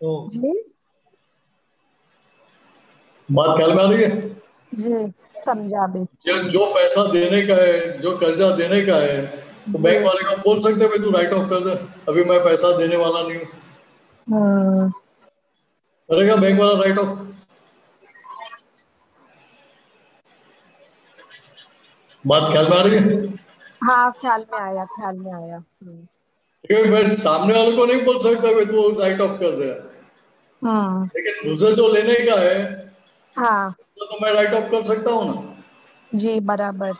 तो जी, बात ख्याल में आ रही है? जी, समझा भी। जो पैसा देने का है, जो कर्जा देने का है, तो बैंक जी, वाले को बोल सकते हैं भाई तू राइट ऑफ कर दे, अभी मैं पैसा देने वाला नहीं हूँ, हम्म, करेगा बैंक वाला राइट ऑफ? बात ख्याल में आ रही है? हाँ, ख्याल में आया, ख्याल में आया। क्योंकि मैं सामने वाले को नहीं बोल सकता भाई तू राइट ऑफ कर दे, हम्म, लेकिन मुझे जो लेने का है हाँ, तो मैं राइट ऑफ कर सकता हूँ ना। जी, बराबर।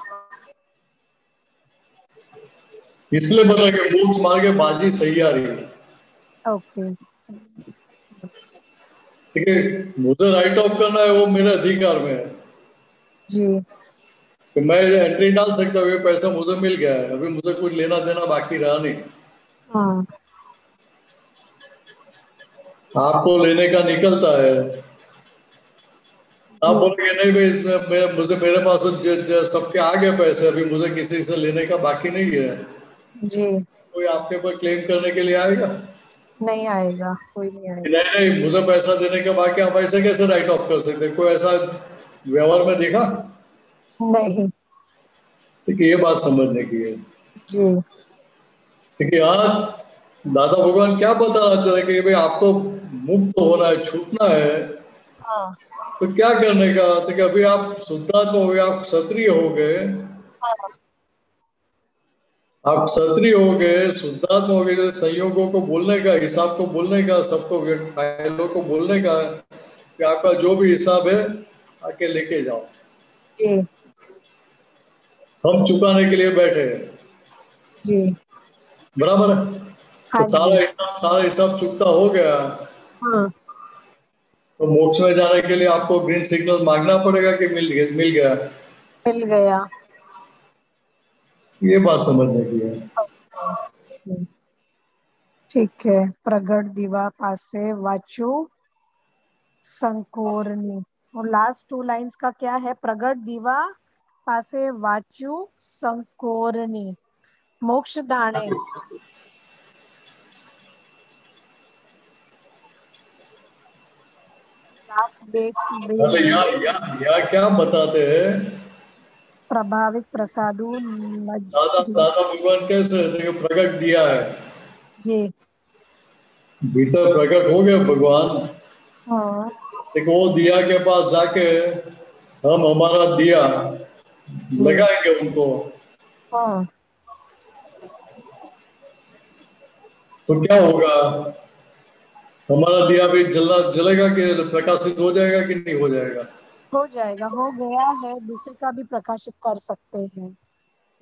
इसलिए बता के मोक्ष मार्ग के बाजी सही आ रही है। ओके ठीक है, मुझे राइट ऑफ करना है वो मेरे अधिकार में है जी। कि मैं एंट्री डाल सकता हूँ, ये पैसा मुझे मिल गया है, अभी मुझे कुछ लेना देना बाकी रहा नहीं। हाँ आपको लेने का निकलता है, आप जी बोलेंगे नहीं भाई मुझे मेरे पास सबके आ गए पैसे, अभी मुझे किसी से लेने का बाकी नहीं है, जी। कोई आपके ऊपर क्लेम करने के लिए आएगा? नहीं आएगा, कोई नहीं कि आएगा। नहीं नहीं मुझे पैसा देने के बाकी, आप ऐसे कैसे राइट ऑफ कर सकते हैं? कोई ऐसा व्यवहार में देखा? नहीं। ठीक है, ये बात समझने की है। जी ठीक है, आज दादा भगवान क्या बताना चाह रहे कि भाई आपको मुक्त होना है, छूटना है, हाँ तो क्या करने का? तो कि अभी आप शुद्धात्मा हो गए, आप क्षत्रिय हो गए, हाँ आप क्षत्रिय हो गए, शुद्धात्मा हो गए, तो संयोगों को बोलने का, हिसाब को बोलने का, सबको फाइलों को बोलने का कि आपका जो भी हिसाब है आके लेके जाओ, जी हम चुकाने के लिए बैठे हैं। जी। बराबर है? तो हाँ जी। सारा हिसाब चुकता हो गया, हाँ तो मोक्ष में जाने के लिए आपको ग्रीन सिग्नल मांगना पड़ेगा कि मिल गया? मिल गया। ये बात समझने की है। ओके, ठीक है। प्रगट दिवा पासे वाचु संकोरनी। और लास्ट टू लाइंस का क्या है? प्रगट दिवा पासे वाचु संकोरनी मोक्ष दाने। लास्ट अरे बेन यहाँ क्या बताते हैं? प्रभाविक प्रसादु नज। दादा दादा भगवान कैसे देखो प्रकट दिया है, जी भीतर प्रकट हो गए भगवान। हाँ देखो वो दिया के पास जाके हम हमारा दिया जी लगाएंगे उनको, हाँ तो क्या होगा? हमारा दिया भी जलेगा कि प्रकाशित हो जाएगा कि नहीं हो जाएगा? हो जाएगा, हो गया है, दूसरे का भी प्रकाशित कर सकते हैं।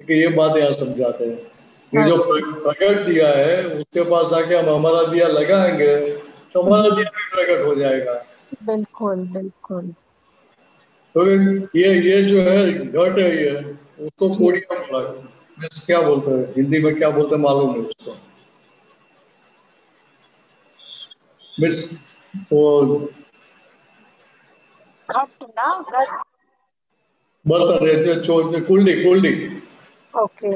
कि ये बात यहाँ समझाते हैं कि जो ओके प्रकट दिया है उसके पास जाके हम हमारा दिया लगाएंगे तो जी हमारा दिया भी प्रकट हो जाएगा। बिल्कुल बिल्कुल। तो ये जो है घट है, ये उसको जी कोड़िया बोला, क्या बोलते हैं हिंदी में, क्या बोलते हैं मालूम नहीं उसको। मिस वो घट ना, घट। बर्तन है जो कुल्डी कुल्डी ओके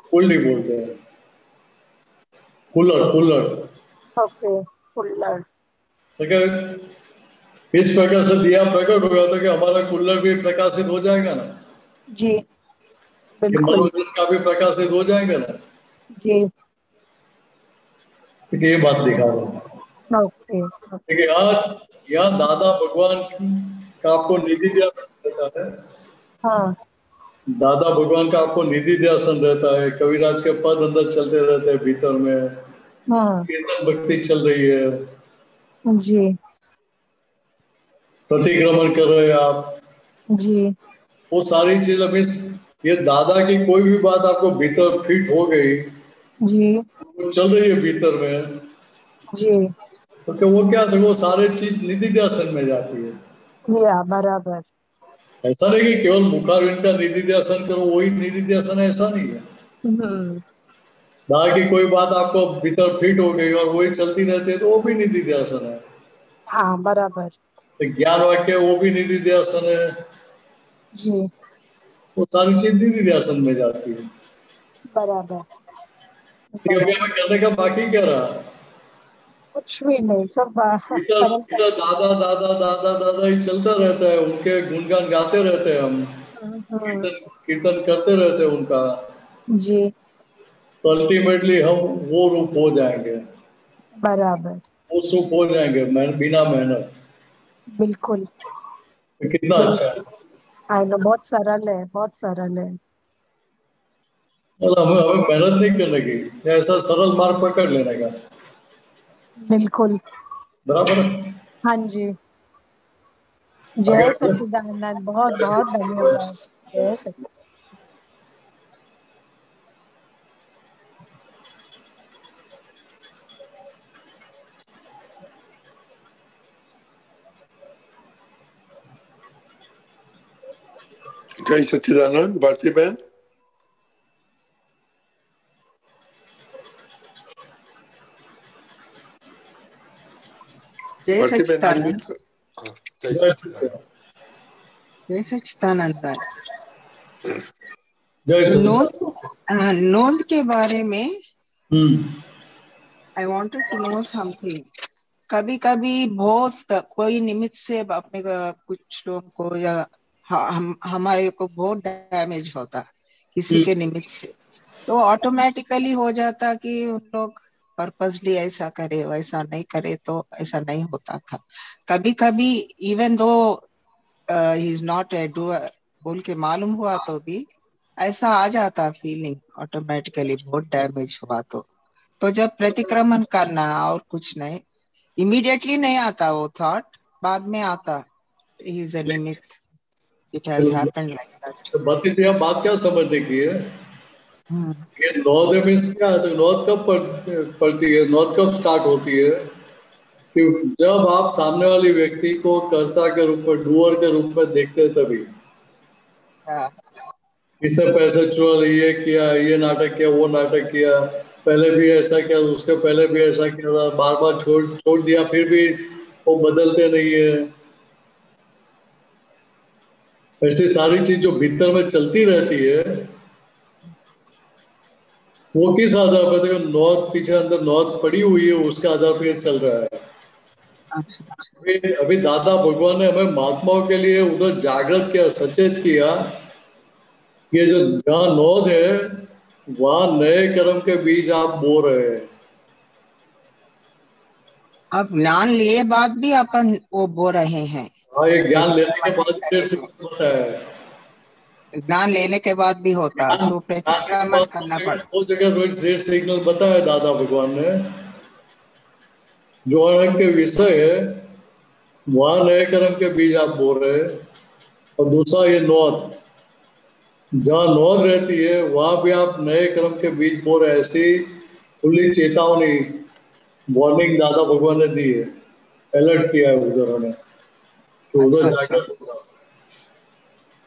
कुल्डी बोलते हैं, कुल्लड़ कुल्लड़। ओके कुल्लड़। तो क्या इस प्रकार से दिया प्रकट होगा तो क्या हमारा कुल्लड़ भी प्रकाशित हो जाएगा ना, जी कि बिल्कुल। मनोरंजन का भी प्रकाशित हो जाएगा ना। जी ठीक है, ये बात दिखा रहा हूँ। ओके ठीक है, यहाँ दादा भगवान का आपको निधि ध्यान रहता है, हाँ दादा भगवान का आपको निधि ध्यान रहता है, कविराज के पद अंदर चलते रहते हैं भीतर में, हाँ कीर्तन भक्ति चल रही है, जी प्रतिक्रमण कर रहे हैं आप, जी वो सारी चीजें मीन्स ये दादा की कोई भी बात आपको भीतर फिट हो गई, जी वो चल रही है भीतर में, जी तो क्या वो क्या देखो सारे चीज निधि ध्यान में जाती है। जी हाँ बराबर। ऐसा नहीं कि केवल मुखारविंद का निधि ध्यान करो वही निधि ध्यान है, ऐसा नहीं है। हम्म। दादा की कोई बात आपको भीतर फिट हो गई और वही चलती रहती है तो वो भी निधि ध्यान है। हाँ बराबर। तो ज्ञान वाक्य वो भी निधि ध्यान है, जी वो सारी चीज निधि ध्यान में जाती है। बराबर ठीक है, अभी बराबर। हमें करने का बाकी क्या रहा? कुछ भी नहीं, सब इधर सरल कर। इधर दादा दादा दादा दादा ही चलता रहता है, उनके गुणगान गाते रहते हैं हम, हम्म। कीर्तन कीर्तन करते रहते हैं उनका, जी तो अल्टीमेटली हम वो रूप हो जाएंगे, बराबर वो रूप हो जाएंगे बिना मेहनत। बिल्कुल तो कितना अच्छा है। बिल्कुल। आई नो, बहुत सरल है, बहुत सरल है। मतलब हमें हमें मेहनत नहीं करने की, ऐसा सरल मार्ग पकड़ लेने का। बिल्कुल। बराबर है? हाँ जी। आगे जय बढ़े? सच्चिदानंद, बहुत जय बहुत सच्चिदानंद। धन्यवाद। जय सच्चिदानंद। जय सच्चिदानंद। भारती बहन, जय भारती बहन सच्चिदानंद। अनम्यूट कर। हाँ, जय सच्चिदानंद। जय सच्चिदानंद भाई। जय सच्चिदानंद। नोंद नोंद के बारे में hmm I wanted to know something. कभी कभी बहुत कोई निमित्त से अपने कुछ लोगों को या हमारे को बहुत डैमेज होता किसी के निमित्त से, तो ऑटोमेटिकली हो जाता कि उन लोग पर्पसली ऐसा करे वैसा नहीं करे, तो ऐसा नहीं होता था। कभी कभी even though he is not a doer बोल के मालूम हुआ तो भी ऐसा आ जाता फीलिंग ऑटोमेटिकली, बहुत डैमेज हुआ तो जब प्रतिक्रमण करना और कुछ नहीं, इमीडिएटली नहीं आता वो थॉट, बाद में आता ही इज अ निमित्त, it has happened like that. तो बात क्या समझने की है? ये नौद मीन्स क्या है? तो नौद कब पड़ती है? नौद कब स्टार्ट होती है? कि जब आप सामने वाले व्यक्ति को कर्ता के रूप में, डूअर के रूप में देखते हैं, तभी इससे पैसे चुरा, ये किया, ये नाटक किया, वो नाटक किया, पहले भी ऐसा किया, उसके पहले भी ऐसा किया था, बार बार छोड़ दिया, फिर भी वो बदलते नहीं है। ऐसी सारी चीज जो भीतर में चलती रहती है, वो किस आधार पर? देखो, नौद पीछे अंदर नौद पड़ी हुई है, उसके आधार पर चल रहा है। अभी दादा भगवान ने हमें महात्माओं के लिए उधर जागृत किया, सचेत किया। ये जो जहाँ नौद है, वहां नए कर्म के बीज आप बो रहे हैं। अब ज्ञान लिए बाद भी अपन वो बो रहे हैं। हाँ, ये ज्ञान लेने के बाद फिर से होता है। ज्ञान लेने के बाद भी होता, सो प्रतिक्रमण करना पड़ता। वो जगह रोज रेड सिग्नल बताया दादा भगवान ने, जो अनंत के विषय है, वहां नए कर्म के बीज आप बो रहे हैं। और दूसरा ये नौद, जहाँ नौद रहती है वहां भी आप नए कर्म के बीज बो रहे हैं। ऐसी खुली चेतावनी, वार्निंग दादा भगवान ने दी है, अलर्ट किया है उधर हमें, तो उधर जाकर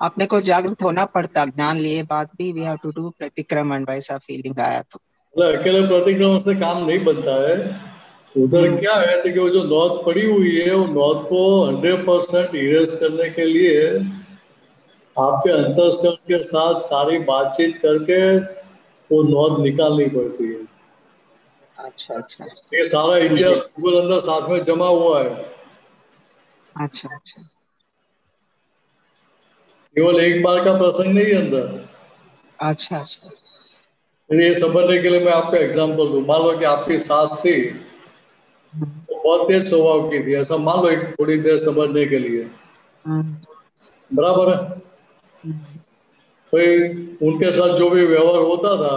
अपने को जागृत होना पड़ता। ज्ञान लिए बाद भी वी हैव टू डू प्रतिक्रमण, वैसा फीलिंग आया तो। अकेले प्रतिक्रमण से काम नहीं बनता है। उधर क्या है कि वो जो नौद पड़ी हुई है, वो नौद को 100% इरेज करने के लिए आपके अंतस्करण के साथ सारी बातचीत करके वो नौद निकालनी पड़ती है। अच्छा अच्छा, ये सारा इतिहास गूगल अंदर साथ में जमा हुआ है। अच्छा अच्छा, केवल एक बार का प्रसंग नहीं है अंदर। अच्छा अच्छा, ये समझने के लिए मैं आपको एग्जांपल दूं। मान लो कि आपकी सास थी, वो बहुत तेज स्वभाव की थी, ऐसा मान लो, एक थोड़ी देर समझने के लिए, बराबर है। तो उनके साथ जो भी व्यवहार होता था,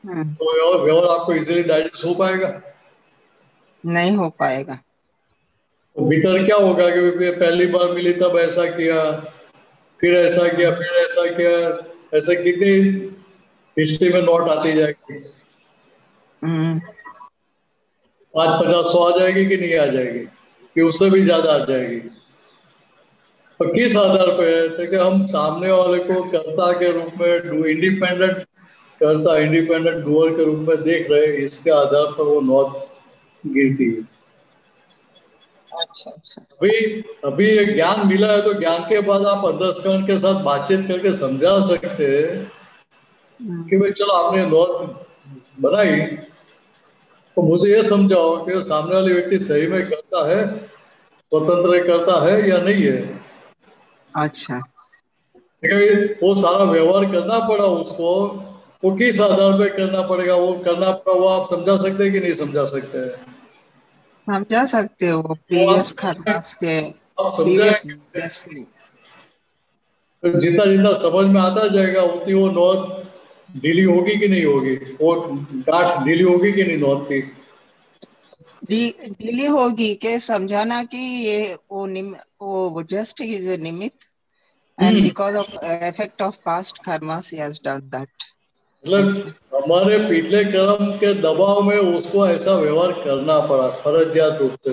तो व्यवहार आपको इजीली डाइजेस्ट हो पाएगा? नहीं हो पाएगा। तो भीतर क्या होगा कि पहली बार मिली तब ऐसा किया, फिर ऐसा किया, फिर ऐसा किया, ऐसे कितनी हिस्ट्री में नोट आती जाएगी? 5-50-100 आ जाएगी कि नहीं आ जाएगी? कि उससे भी ज्यादा आ जाएगी? तो किस आधार पे है? तो कि हम सामने वाले को कर्ता के रूप में, इंडिपेंडेंट कर्ता, इंडिपेंडेंट डूअर के रूप में देख रहे हैं, इसके आधार पर वो नोट गिरती है। अच्छा अच्छा, अभी ये ज्ञान मिला है, तो ज्ञान के बाद आप अंतस्करण के साथ बातचीत करके समझा सकते हैं कि भाई चलो, आपने नोट बनाई, तो मुझे ये समझाओ कि सामने वाले व्यक्ति सही में करता है, स्वतंत्र करता है या नहीं है। अच्छा, वो सारा व्यवहार करना पड़ा उसको, वो किस आधार पे करना पड़ेगा? वो करना पड़ा, वो आप समझा सकते हैं कि नहीं समझा सकते हैं? समझा सकते हो प्रीवियस कर्मास के, आप प्रीवियस समझाएंगे डेस्टिनी। तो जितना जितना समझ में आता जाएगा, उतनी वो नौत ढीली होगी कि नहीं होगी? वो गांठ ढीली होगी कि नहीं नौत की? ढीली होगी के समझाना कि ये वो जस्ट इज अ निमित्त, and because of effect of past karmas he has done that. मतलब हमारे पिछले कर्म के दबाव में उसको ऐसा व्यवहार करना पड़ा, फर्जियात रूप से।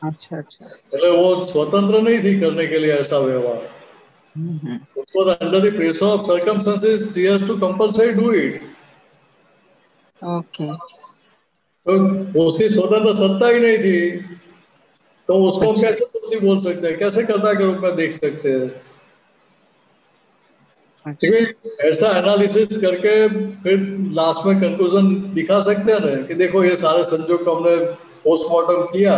अच्छा अच्छा, पहले वो स्वतंत्र नहीं थी करने के लिए ऐसा व्यवहार। उसको under the pressure of circumstances she has to compulsory do it. Okay. तो उसकी स्वतंत्र सत्ता ही नहीं थी, तो उसको हम अच्छा। कैसे दोषी बोल सकते हैं, कैसे कर्ता के रूप में देख सकते हैं? अच्छा। क्योंकि ऐसा एनालिसिस करके फिर लास्ट में कंक्लूजन दिखा सकते हैं ना कि देखो ये सारे संजोग को हमने पोस्टमार्टम किया,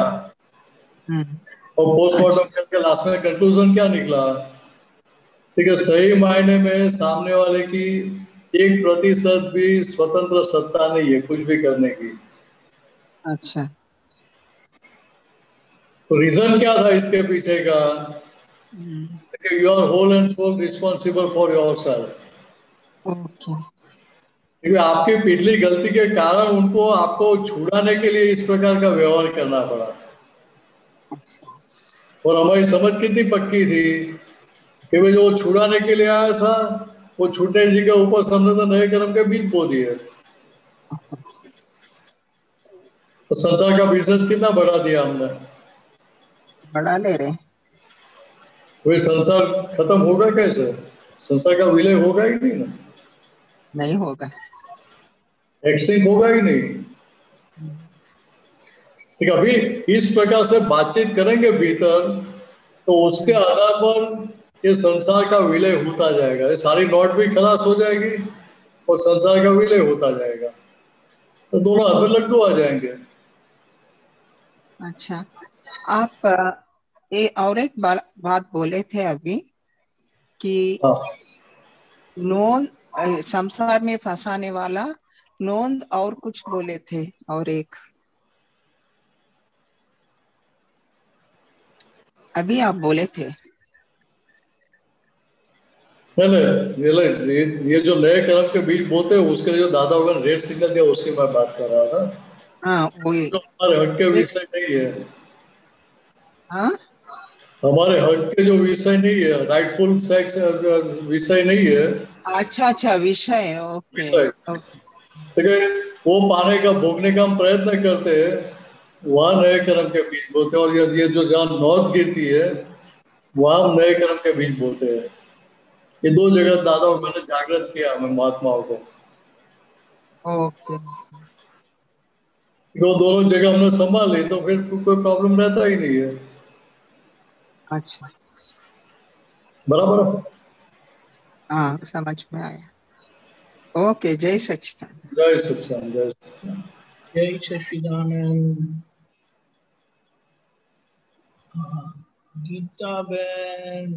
और पोस्टमार्टम अच्छा। करके लास्ट में कंक्लूजन क्या निकला? ठीक है, सही मायने में सामने वाले की 1% भी स्वतंत्र सत्ता नहीं है कुछ भी करने की। अच्छा। तो रीजन क्या था इसके पीछे का? You are whole and full responsible for yourself. Okay. क्योंकि आपकी पिछली गलती के कारण उनको आपको छुड़ाने के लिए इस प्रकार का व्यवहार करना पड़ा। और हमारी समझ कितनी पक्की थी कि भाई जो छुड़ाने के लिए आया था वो छूटे जी के ऊपर समझे तो नए कर्म के बीज बो दिए, तो संसार का बिजनेस कितना बढ़ा दिया हमने। बढ़ा ले रहे। फिर संसार खत्म होगा कैसे? संसार का विलय होगा ही नहीं ना, नहीं होगा। एक्सटिंक्ट होगा ही नहीं। ठीक, अभी इस प्रकार से बातचीत करेंगे भीतर, तो उसके आधार पर ये संसार का विलय होता जाएगा, ये सारी नॉट भी खलास हो जाएगी और संसार का विलय होता जाएगा, तो दोनों हाथ में लड्डू आ जाएंगे। अच्छा, आप ये और एक बात बोले थे अभी कि हाँ, नोंद संसार में फंसाने वाला नोंद और कुछ बोले थे, और एक अभी आप बोले थे। ये जो नए कर्म के बीज बोते हैं उसके लिए जो दादा वगैरह रेड सिग्नल दिया उसकी मैं बात कर रहा था। हाँ वही। जो हमारे हक के एक। विषय नहीं है, हाँ। हमारे हक के जो विषय नहीं है, राइटफुल सेक्स विषय नहीं है, अच्छा अच्छा, विषय। ओके। विषय, ठीक है, वो पाने का भोगने का हम प्रयत्न करते हैं, वहां नए कर्म के बीज बोते हैं। और ये जो जहाँ नौत गिरती है वहां हम नए कर्म के बीज बोते हैं। ये दो जगह दादा और मैंने जागृत किया हमें महात्माओं को, ओके। वो दोनों जगह हमने संभाल ली तो फिर कोई प्रॉब्लम रहता ही नहीं है। अच्छा। बराबर है? हाँ समझ में आया। ओके, जय सच्चिदानंद। जय सच्चिदानंद, जय सच्चिदानंद। जय सच्चिदानंद। गीता बहन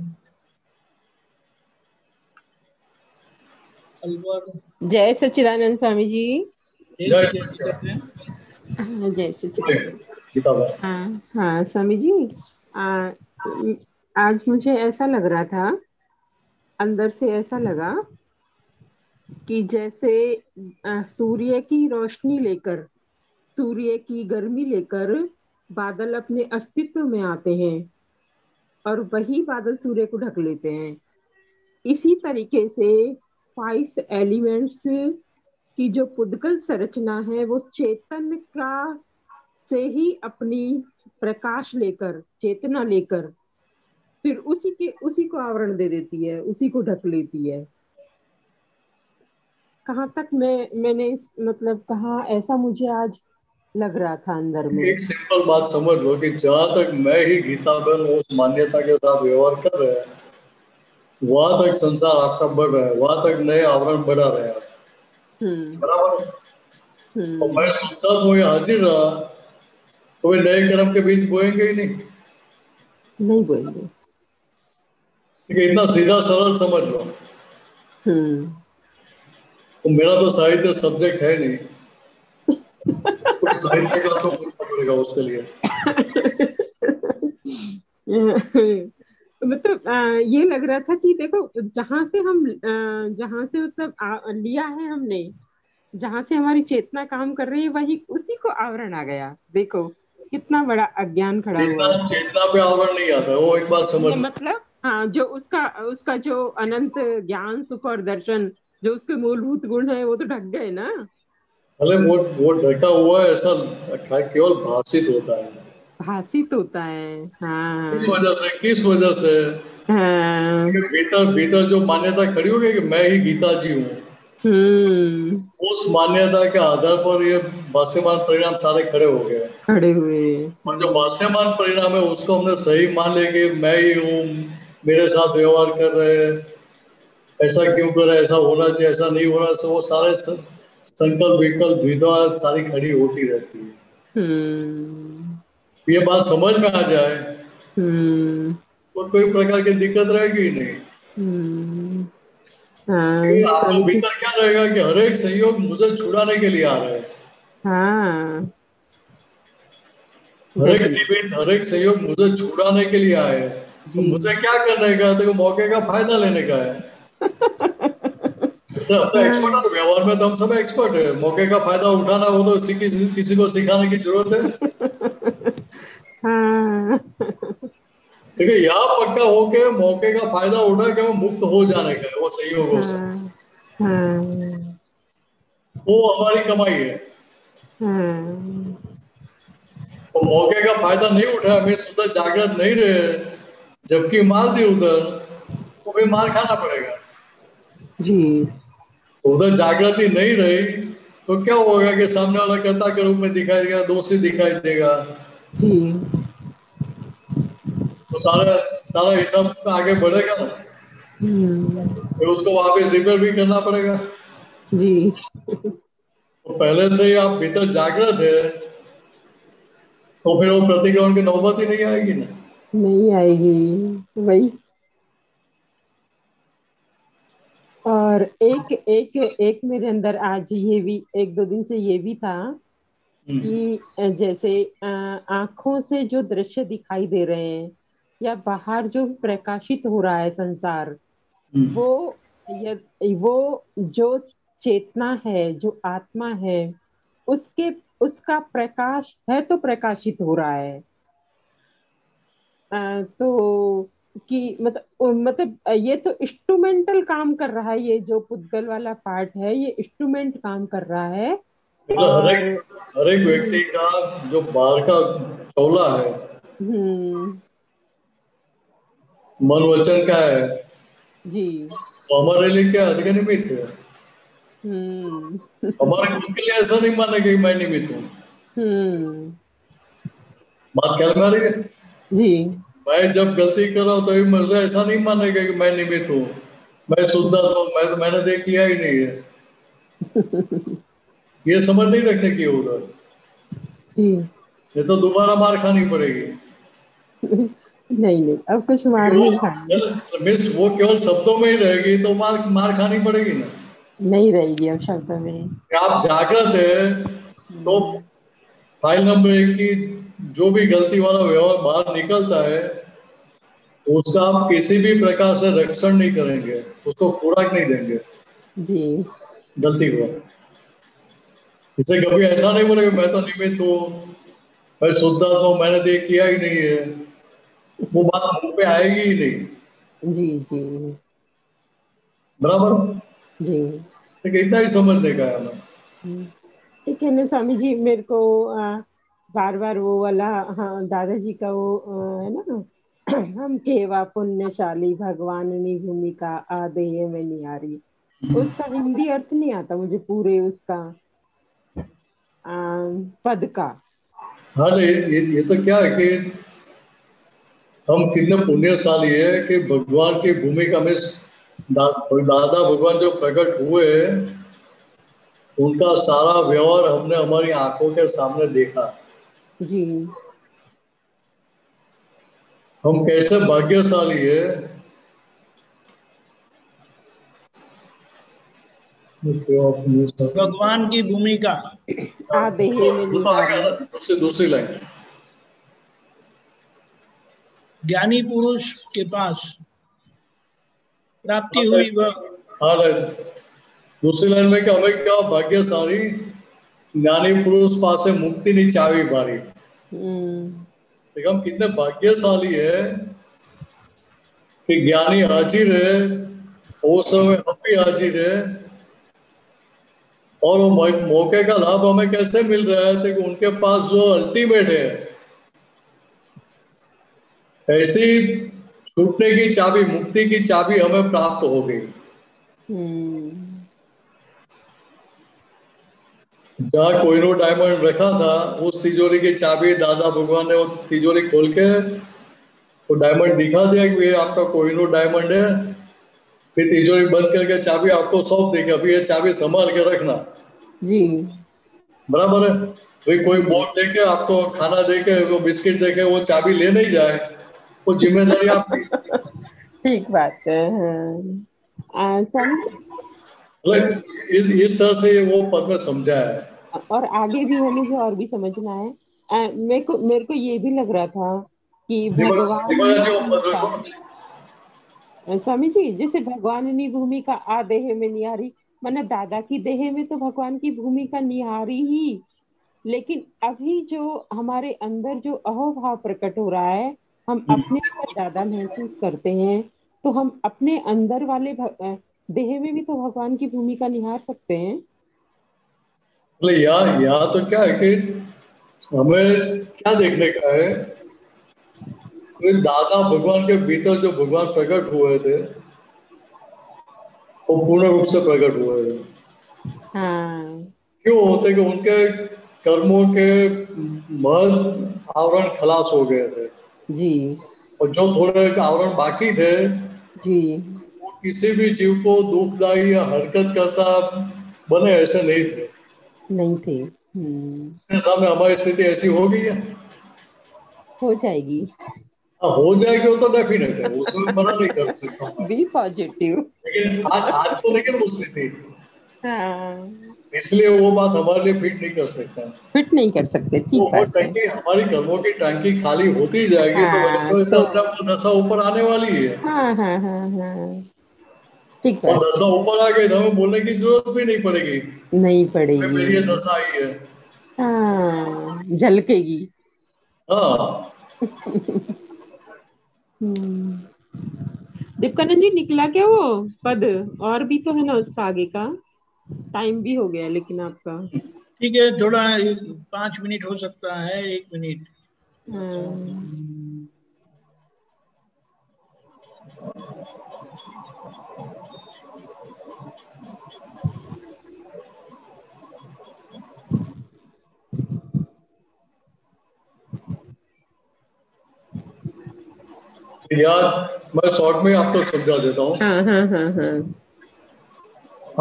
अलवर। जय सच्चिदानंद स्वामी जी। जय जय सच्चिदानंद। सच्चिदानंद। जय सच्चिदानंद। गीता बहन। हाँ हाँ स्वामी जी, आज मुझे ऐसा लग रहा था, अंदर से ऐसा लगा कि जैसे सूर्य की रोशनी लेकर, सूर्य की गर्मी लेकर बादल अपने अस्तित्व में आते हैं और वही बादल सूर्य को ढक लेते हैं। इसी तरीके से 5 एलिमेंट्स की जो पुद्गल संरचना है वो चेतन का से ही अपनी प्रकाश लेकर, चेतना लेकर फिर उसी को आवरण दे देती है, उसी को ढक लेती है। कहाँ तक मैंने मतलब कहाँ ऐसा मुझे आज लग रहा था अंदर में। एक सिंपल बात समझ लो कि जहां तक मैं ही गीता बहन उस मान्यता के साथ व्यवहार कर रहे हैं, वहां तक संसार आपका बढ़ रहा है, वहां तक नए आवरण बढ़ा रहे हैं। बराबर है? और मैं सोचता हूँ ये हाजिर रहा तो वे नए कर्म के बीज बोएंगे ही नहीं। नहीं बोलेंगे। ठीक है, इतना सीधा सरल समझ लो। तो मेरा तो साहित्य सब्जेक्ट है नहीं, तो साहित्य का तो बोलना पड़ेगा उसके लिए। मतलब ये लग रहा था कि देखो, जहां से मतलब लिया है हमने, जहां से हमारी चेतना काम कर रही है, वही उसी को आवरण आ गया। देखो कितना बड़ा अज्ञान खड़ा हुआ। चेतना पे आवरण नहीं आता, वो एक बात समझ लो। मतलब हाँ, जो उसका जो अनंत ज्ञान, सुख और दर्शन, जो उसके मूलभूत गुण है, वो तो ढक गए ना। अरे वो ढका हुआ है, ऐसा केवल भाषित होता है। भाषित होता है। हाँ किस वजह से? हाँ। भीतर भीतर जो मान्यता खड़ी हो गई कि मैं ही गीता जी हूँ, उस मान्यता के आधार पर ये भाष्यमान परिणाम सारे खड़े हो गए। खड़े हुए। और जो भाष्यमान परिणाम है उसको हमने सही मान ले कि मैं ही हूँ, मेरे साथ व्यवहार कर रहे हैं, ऐसा क्यों कर रहे हैं, ऐसा होना चाहिए, ऐसा नहीं होना चाहिए, वो सारे संकल्प विकल्प द्विधा सारी खड़ी होती रहती है। ये बात समझ में आ जाए तो कोई प्रकार की दिक्कत रहेगी ही नहीं। हाँ, आपको भीतर क्या रहेगा कि हर एक सहयोग मुझे छुड़ाने के लिए आ रहे हैं। हाँ, हर एक सहयोग मुझे छुड़ाने के लिए आए हैं। तो मुझे क्या करने का है? तो मौके का फायदा लेने का है। अच्छा, अपना एक्सपर्ट है, व्यवहार में तो हम सब एक्सपर्ट है। मौके का फायदा उठाना हो तो किसी को सिखाने की जरूरत है। हाँ। ठीक है, यहाँ पक्का होके मौके का फायदा उठा के वो मुक्त हो जाने का है, वो सहयोगों से। वो हमारी कमाई है। तो मौके का फायदा नहीं उठाया, मैं सुधर जागृत नहीं रहे, जबकि मार दी उधर, तो फिर मार खाना पड़ेगा जी। उधर जागृति नहीं रही तो क्या होगा कि सामने वाला कर्ता के रूप में दिखाई देगा, दोषी दिखाई देगा। जी। तो सारा सारा हिसाब आगे बढ़ेगा ना, फिर उसको वापस रिपेयर भी करना पड़ेगा। जी। तो पहले से ही आप भीतर जागृत है तो फिर वो प्रतिक्रमण की नौबत ही नहीं आएगी ना। नहीं आएगी वही। और एक एक एक मेरे अंदर आज ये भी 1-2 दिन से ये भी था कि जैसे आंखों से जो दृश्य दिखाई दे रहे हैं या बाहर जो प्रकाशित हो रहा है संसार, वो वो जो चेतना है, जो आत्मा है, उसके उसका प्रकाश है तो प्रकाशित हो रहा है। तो कि मतलब ये तो इंस्ट्रूमेंटल काम कर रहा है, ये जो पुद्गल वाला पार्ट है ये इंस्ट्रूमेंट काम कर रहा है। मतलब हर एक व्यक्ति का जो बाहर का चौला है, मन वचन का है जी, तो हमारे लिए क्या अधिक निमित्त है। हमारे खुद के लिए ऐसा नहीं माने कि मैं निमित्त हूँ। बात ख्याल में आ रही है जी। मैं जब गलती कर रहा हूँ तो मुझे ऐसा नहीं मानेगा कि मैं निमित्त हूँ, मैं शुद्ध हूँ, मैंने देख किया ही नहीं है। ये समझ नहीं रखने की उधर, ये तो दोबारा मार खानी पड़ेगी। नहीं अब कुछ मार नहीं खानी, मिस वो केवल शब्दों में ही रहेगी तो मार खानी पड़ेगी ना। नहीं रहेगी अब शब्द में। आप जागृत है तो फाइल नंबर 1 की जो भी गलती वाला व्यवहार बाहर निकलता है उसका आप किसी भी प्रकार से रक्षण नहीं करेंगे, उसको खुराक नहीं देंगे जी। गलती को। इसे कभी ऐसा नहीं बोलेगा मैं तो निमित्त हूँ, मैं शुद्ध हूँ, मैंने देख किया ही नहीं है, वो बात मुंह पे आएगी ही नहीं। जी जी बराबर जी। लेकिन इतना ही समझने का है हमें। ठीक है ना स्वामी जी, मेरे को बार बार वो वाला, हाँ दादाजी का वो है ना हम केवा पुण्यशाली भगवाननी भूमिका आदेय में निहारी, उसका हिंदी अर्थ नहीं आता मुझे पूरे उसका पद का। हाँ ये तो क्या है कि हम कितने पुण्यशाली है कि भगवान की भूमिका में दादा भगवान जो प्रकट हुए उनका सारा व्यवहार हमने हमारी आंखों के सामने देखा। जी। हम कैसे भाग्यशाली है। भगवान की भूमिका आदेय में निहारी, दूसरी लाइन ज्ञानी पुरुष के पास प्राप्ति हुई वह। दूसरी लाइन में क्या हमें क्या भाग्यशाली ज्ञानी पुरुष पास मुक्ति नहीं चावी बारी। देखो हम कितने भाग्यशाली है कि ज्ञानी हाजिर है, उस समय हम भी हाजिर है, और वो मौके का लाभ हमें कैसे मिल रहा है कि उनके पास जो अल्टीमेट है, ऐसी छूटने की चाबी, मुक्ति की चाबी हमें प्राप्त हो गई। जहाँ कोहिनूर डायमंड रखा था, उस तिजोरी की चाबी दादा भगवान ने वो तिजोरी खोल के वो डायमंड दिखा दिया कि ये आपका कोहिनूर डायमंड है। फिर तिजोरी बंद करके चाबी आपको सौंप दी कि अभी ये चाबी संभाल के रखना। जी बराबर है। भाई कोई बोर्ड देके आपको खाना देके वो बिस्किट देके वो चाबी ले नहीं जाए, वो जिम्मेदारी आपकी। ठीक बात है। स्वामी इस तरह से वो पद में समझा है। और आगे भी है, मुझे और भी समझना है। मेरे को ये भी लग रहा था कि भगवान स्वामी जी, जैसे भगवान भूमिका आ देह में निहारी, मतलब दादा की देह में तो भगवान की भूमिका निहारी ही, लेकिन अभी जो हमारे अंदर जो अहोभाव प्रकट हो रहा है, हम अपने अंदर ज्यादा महसूस करते हैं, तो हम अपने अंदर वाले देह में भी तो भगवान की भूमिका निहार सकते हैं। यहाँ तो क्या है कि हमें क्या देखने का है, दादा भगवान के भीतर जो भगवान प्रकट हुए थे वो पूर्ण रूप से प्रकट हुए थे। क्यों होते कि उनके कर्मों के महद आवरण खलास हो गए थे जी, और जो थोड़े आवरण बाकी थे जी, वो किसी भी जीव को दुखदायी या हरकत करता बने ऐसे नहीं थे, नहीं थे। उसके सामने हमारी स्थिति ऐसी हो गई है, हो जाएगी। हो जाएगी, वो तो डेफिनेट है, उसमें मना नहीं कर सकता। Be positive. लेकिन आज तो नहीं वो स्थिति, हाँ, इसलिए वो बात हमारे लिए फिट नहीं कर सकता। फिट नहीं कर सकते। ठीक वो बात है। टंकी, हमारी कर्मों की टंकी खाली होती जाएगी तो वैसे वैसे तो अपने आप दशा ऊपर आने वाली है। हाँ हाँ हाँ हाँ, ठीक और बात। दशा ऊपर आ गई तो हमें बोलने की जरूरत भी नहीं पड़ेगी, नहीं पड़ेगी। मेरी ये दशा आई है। हाँ, झलकेगी। हाँ दीपकानंद जी, निकला क्या वो पद? और भी तो है ना उसका आगे का? टाइम भी हो गया लेकिन आपका। ठीक है, थोड़ा 5 मिनट हो सकता है, 1 मिनट। यार मैं शॉर्ट में आपको समझा देता हूँ। हाँ हाँ हाँ हाँ।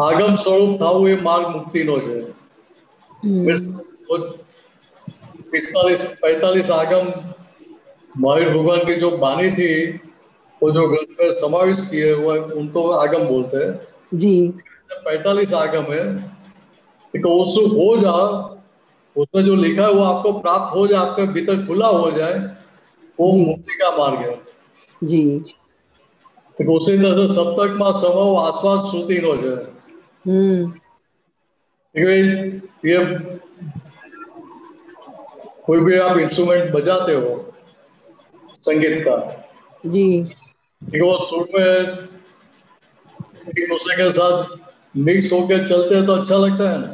आगम स्वरूप था वो ये मार्ग मुक्ति नो है। 45 आगम महावीर भगवान की जो बानी थी वो जो ग्रंथ में समाविष्ट किए वो उनको आगम बोलते हैं जी। 45 आगम है, तो उससे हो जा, उसमें जो लिखा है वो आपको प्राप्त हो जाए, आपके भीतर खुला हो जाए, वो मुक्ति का मार्ग है जी। तो उसी तरह से सब तक मां समो आस्वाद श्रुति नो जाए। ये कोई भी आप इंस्ट्रूमेंट बजाते हो संगीत का जी, वो सुर में एक दूसरे के साथ मिक्स होकर चलते हैं तो अच्छा लगता है ना।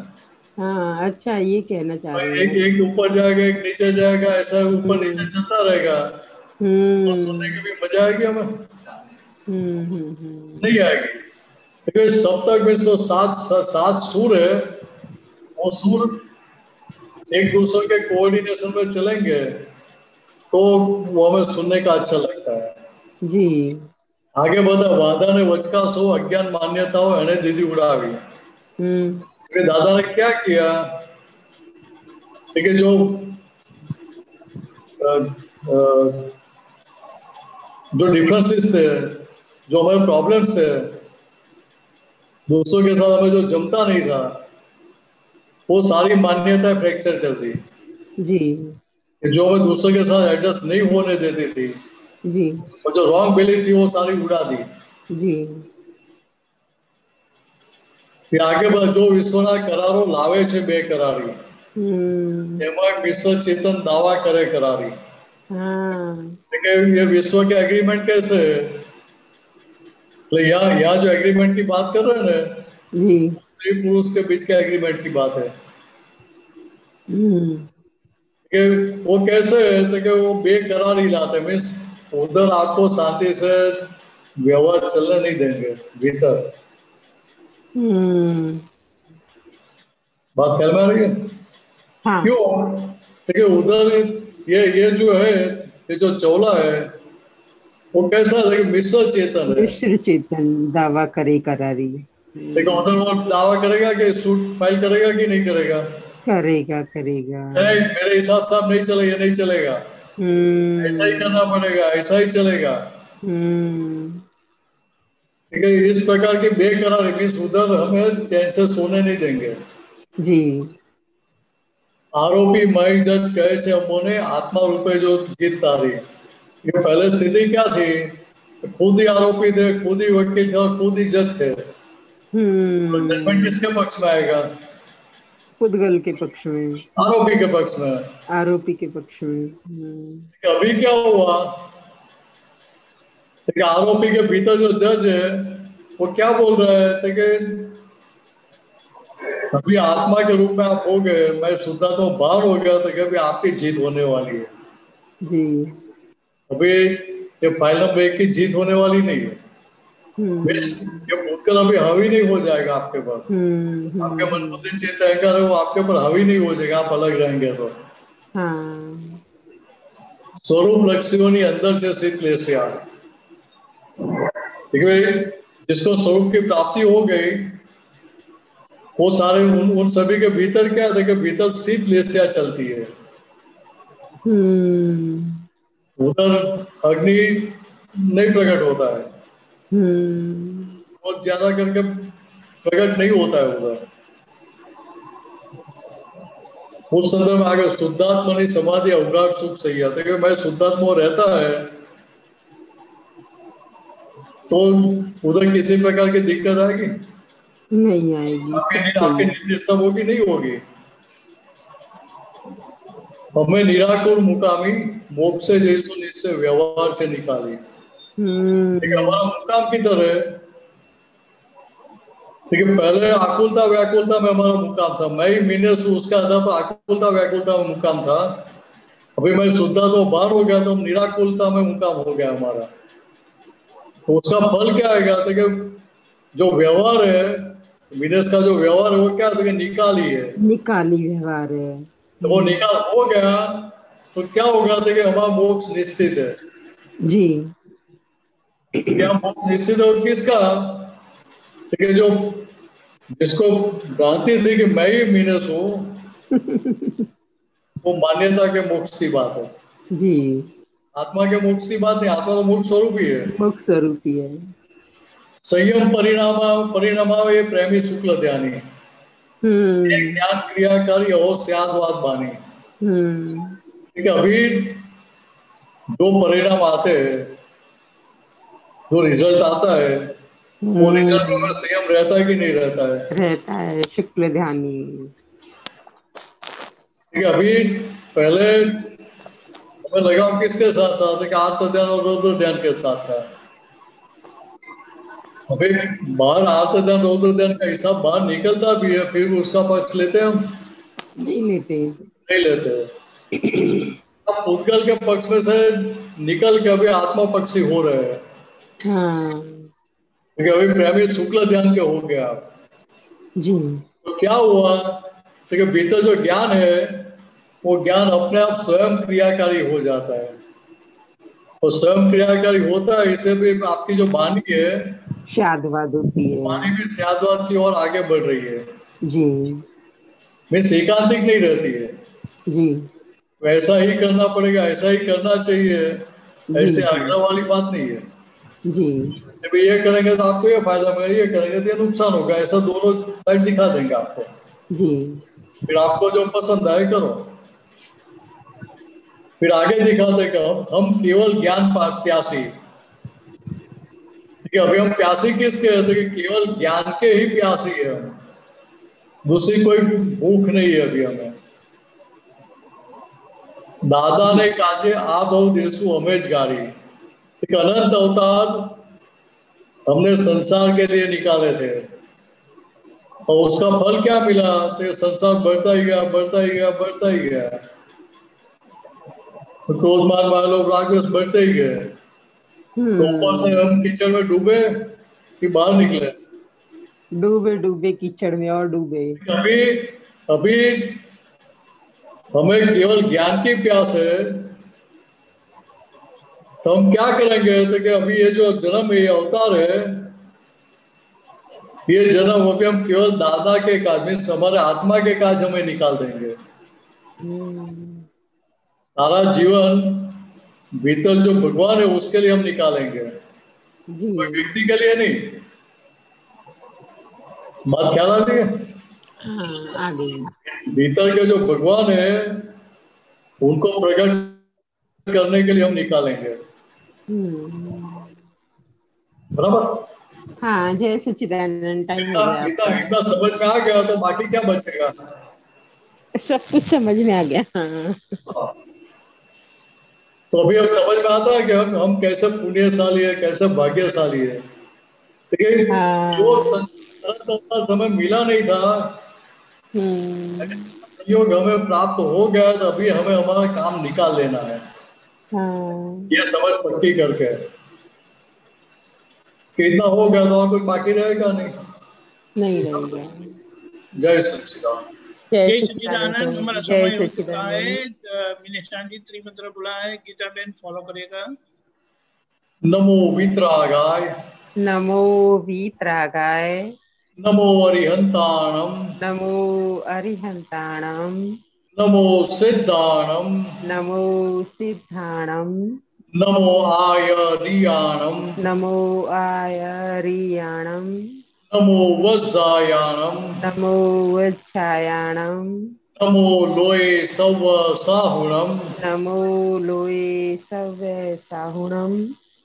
हाँ, अच्छा ये कहना चाह रहे एक हैं। एक ऊपर जाएगा, एक नीचे जाएगा, ऐसा ऊपर नीचे चलता रहेगा तो सुनने की भी मजा आएगी हमें, नहीं आएगी। क्योंकि सब तक में जो सात सुर है वो सुर एक दूसरे के कोऑर्डिनेशन में चलेंगे तो वो हमें सुनने का अच्छा लगता है। जी। आगे बढ़ा वादा ने वचका सो अज्ञान मान्यताओं एने दीदी उड़ावी। दादा ने क्या किया, देखिए जो डिफरेंसेस थे, जो हमारे प्रॉब्लम्स थे, दोस्तों के साथ हमें जो जमता नहीं था, वो सारी मान्यताएं फ्रैक्चर कर दी जी। जो हमें दूसरों के साथ एडजस्ट नहीं होने देती थी जी। और जो रॉन्ग बिलीफ थी वो सारी उड़ा दी। जी। फिर आगे बढ़ जो विश्वना करारो लावे छे बेकरारी, विश्व चेतन दावा करे करारी। ये विश्व के एग्रीमेंट कैसे है, तो यहाँ जो एग्रीमेंट की बात कर रहे हैं ना, स्त्री पुरुष के बीच के एग्रीमेंट की बात है कि वो कैसे है, तो कि वो बेकरारी लाते, मीन्स उधर आपको शांति से व्यवहार चलने नहीं देंगे भीतर। बात ख्याल में आ रही है? हाँ। क्यों? देखिए उधर ये जो है, ये जो चौला है वो कैसा है? मिश्र चेतन है। मिश्र चेतन दावा करे करारी। देखो उधर वो दावा करेगा कि सूट फाइल करेगा कि नहीं करेगा? करेगा करेगा। मेरे हिसाब से नहीं चलेगा, नहीं चलेगा, ऐसा ही करना पड़ेगा, ऐसा ही चलेगा। ठीक है, इस प्रकार की बेकरारी मीन्स उधर हमें चैन से सोने नहीं देंगे जी। आरोपी मई जज कहे छे अमोने आत्मा रूपे जो जीत तारी। ये पहले स्थिति क्या थी? खुद ही आरोपी थे, खुद ही वकील थे, खुद ही जज थे। तो जजमेंट किसके पक्ष में आएगा? पुद्गल के पक्ष में, आरोपी के पक्ष में, आरोपी के पक्ष में। अभी क्या हुआ? देखिए आरोपी के भीतर जो जज है वो क्या बोल रहा है? देखिए अभी आत्मा के रूप में आप हो गए, मैं शुद्धा तो बाहर हो गया, तो अभी आपकी जीत होने वाली है जी। अभी ये फाइल नंबर 1 की जीत होने वाली नहीं है। ये भूतकाल अभी हावी नहीं हो जाएगा आपके पर। आपके मन बुद्धि चित्त अहंकार है वो आपके ऊपर हावी नहीं हो जाएगा, आप अलग रहेंगे तो। स्वरूप लक्ष्योनी अंदर से सिद्ध ले से आ, ठीक है, जिसको स्वरूप की प्राप्ति हो गई वो सारे उन सभी के भीतर क्या है? भीतर सीत लेसिया चलती है। उधर अग्नि नहीं प्रकट होता है, बहुत ज्यादा करके प्रकट नहीं होता है उधर। उस संदर्भ में आगे शुद्धात्मा समाधि अवगाढ़ सुख सही है। देखिए भाई शुद्धात्मा रहता है तो उधर किसी प्रकार की दिक्कत आएगी नहीं आएगी। आपकी निर्दिष्टता होगी नहीं होगी। हमें निराकुर मुकामी मोक्ष से जैसो निश्चय व्यवहार से निकाली। हमारा मुकाम किधर है? ठीक है, पहले आकुलता व्याकुलता में हमारा मुकाम था, मैं ही मीनस हूँ, उसका आधार पर आकुलता व्याकुलता में मुकाम था। अभी मैं शुद्धा तो बाहर हो गया तो निराकुलता में मुकाम हो गया हमारा। तो उसका फल क्या आएगा? देखिए जो व्यवहार है विदेश का, जो व्यवहार है वो क्या है? निकाली है, निकाली व्यवहार है। तो वो निकाल हो गया तो क्या होगा? देखिए हमारा मोक्ष निश्चित है जी। क्या मोक्ष निश्चित है? किसका? देखिए जो जिसको भ्रांति थी कि मैं ही मीनस हूँ वो मान्यता के मोक्ष की बात है जी। आत्मा के मोक्ष की बात नहीं, आत्मा तो मोक्ष स्वरूप ही है, मोक्ष स्वरूप ही है। संयम परिणाम ये प्रेमी शुक्ल ध्यानी ज्ञान क्रियाकारी हो स्यादवाद बानी। ठीक है, अभी जो परिणाम आते हैं, जो रिजल्ट आता है वो रिजल्ट में संयम रहता है कि नहीं रहता है? रहता है, शुक्ल ध्यानी। ठीक है, अभी पहले हमें लगा किसके साथ था? देखिए आत्म ध्यान और रौद्र ध्यान के साथ था। अभी बाहर आत्म ध्यान रौद्र ध्यान का हिसाब बाहर निकलता भी है, फिर उसका पक्ष लेते हम नहीं लेते, नहीं लेते। अब भूतकाल के पक्ष में से निकल के अभी आत्मा पक्षी हो रहे हैं। क्योंकि अभी प्रेमी शुक्ल ध्यान के हो गया जी। तो क्या हुआ? देखिए भीतर जो ज्ञान है वो ज्ञान अपने आप स्वयं क्रियाकारी हो जाता है, और स्वयं क्रियाकारी होता है, इसे भी आपकी जो वाणी है स्यादवाद होती है, वाणी भी स्यादवाद की ओर आगे बढ़ रही है जी। मीन्स एकांतिक नहीं रहती है जी। वैसा ही करना पड़ेगा, ऐसा ही करना चाहिए, ऐसे आग्रह वाली बात नहीं है जी। जब ये करेंगे तो आपको ये फायदा मिलेगा, ये करेंगे तो ये नुकसान होगा, ऐसा दोनों साइड दिखा देंगे आपको जी। फिर आपको जो पसंद आए करो। फिर आगे दिखा देगा हम केवल ज्ञान प्यासी। ठीक है, अभी हम प्यासी किसके हैं? कि केवल ज्ञान के ही प्यासी है हम, दूसरी कोई भूख नहीं है अभी हमें। दादा ने काजे आदो देसु अमेज गारी। एक अनंत अवतार हमने संसार के लिए निकाले थे और उसका फल क्या मिला? तो संसार बढ़ता ही गया, बढ़ता ही गया, बढ़ता ही गया। क्रोध मान वाले लोग राग द्वेष बढ़ते ही गए। तो ऊपर से हम कीचड़ में डूबे कि बाहर निकले? डूबे डूबे कीचड़ में और डूबे। अभी अभी हमें केवल ज्ञान की प्यास है, तो हम क्या करेंगे? तो कि अभी ये जो जन्म, ये अवतार है, ये जन्म अभी हम केवल दादा के काज में, हमारे आत्मा के काज हमें निकाल देंगे। सारा जीवन भीतर जो भगवान है उसके लिए हम निकालेंगे, कोई व्यक्ति के लिए नहीं। बात ख्याल आ रही है? हाँ, आ गई। भीतर के जो भगवान है उनको प्रकट करने के लिए हम निकालेंगे। बराबर? हाँ, जय सच्चिदानंद। टाइम हो गया। इतना समझ में आ गया तो बाकी क्या बचेगा? सब कुछ समझ में आ गया। हाँ। तो अभी अब समझ में आता है कि हम कैसे पुण्यशाली है, कैसे भाग्यशाली है। ठीक है। हाँ। जो समय मिला नहीं था, योग हमें प्राप्त हो गया, तो अभी हमें हमारा काम निकाल लेना है। हाँ। ये समझ पक्की करके कि इतना हो गया तो और कुछ बाकी रहेगा नहीं रहेगा। जय सच्चिदानंद। जय सच्चिदानंद। हमारा समय हो चुका है। मिनिस्टर जी त्रिमंत्र बुला है, गीता बहन फॉलो करेगा। नमो वीतरागाय, नमो वीतरागाय, नमो अरिहंताणम, नमो अरिहंताणम, नमो सिद्धाणम, नमो सिद्धाणम, नमो आयरियाणम, नमो आयरियाणम, नमो वज्रायाणम, नमो वज्रायाणम, नमो लोये सव साहुणम, नमो लोये सव साहुणम,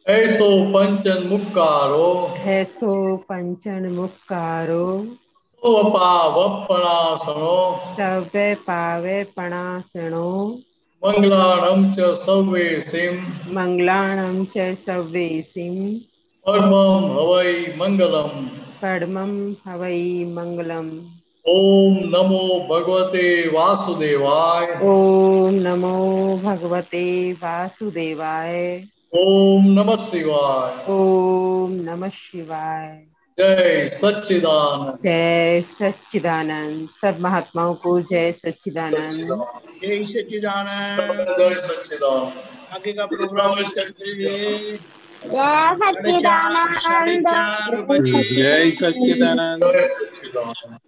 ऐसो पंचन मुक्कारो, ऐसो पंचन मुक्कारो, पावपणासनो, सवे पावे पणासनो, मंगलाणं च सर्वेसिं, मंगलाणं च सर्वेसिं, परमं हवै मंगलम्, परमं हवै मंगलम्। ओम नमो भगवते वासुदेवाय, ओम नमो भगवते वासुदेवाय, ओम नमः शिवाय, ओम नमः शिवाय। जय सच्चिदानंद। जय सच्चिदानंद। सब महात्माओं को जय सच्चिदानंद। जय सच्चिदानंद। जय सच्चिदानंद। आगे का प्रोग्राम इस तरह से जय 4:30 बजे। जय सच्चिदानंद। जय सच्चिदानंद।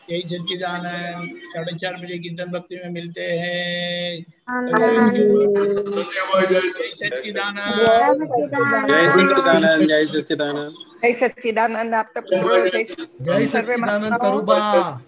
जय सच्चिदानंद। 4:30 बजे कीर्तन भक्ति में मिलते हैं। जय जय सच्चिदानंद। जय सच्चिदानंद। जय सच्चिदानंद। जय सच्चिदानंद। आप तक जय सच्चिदानंद तरुबा। सच्चिदानंद।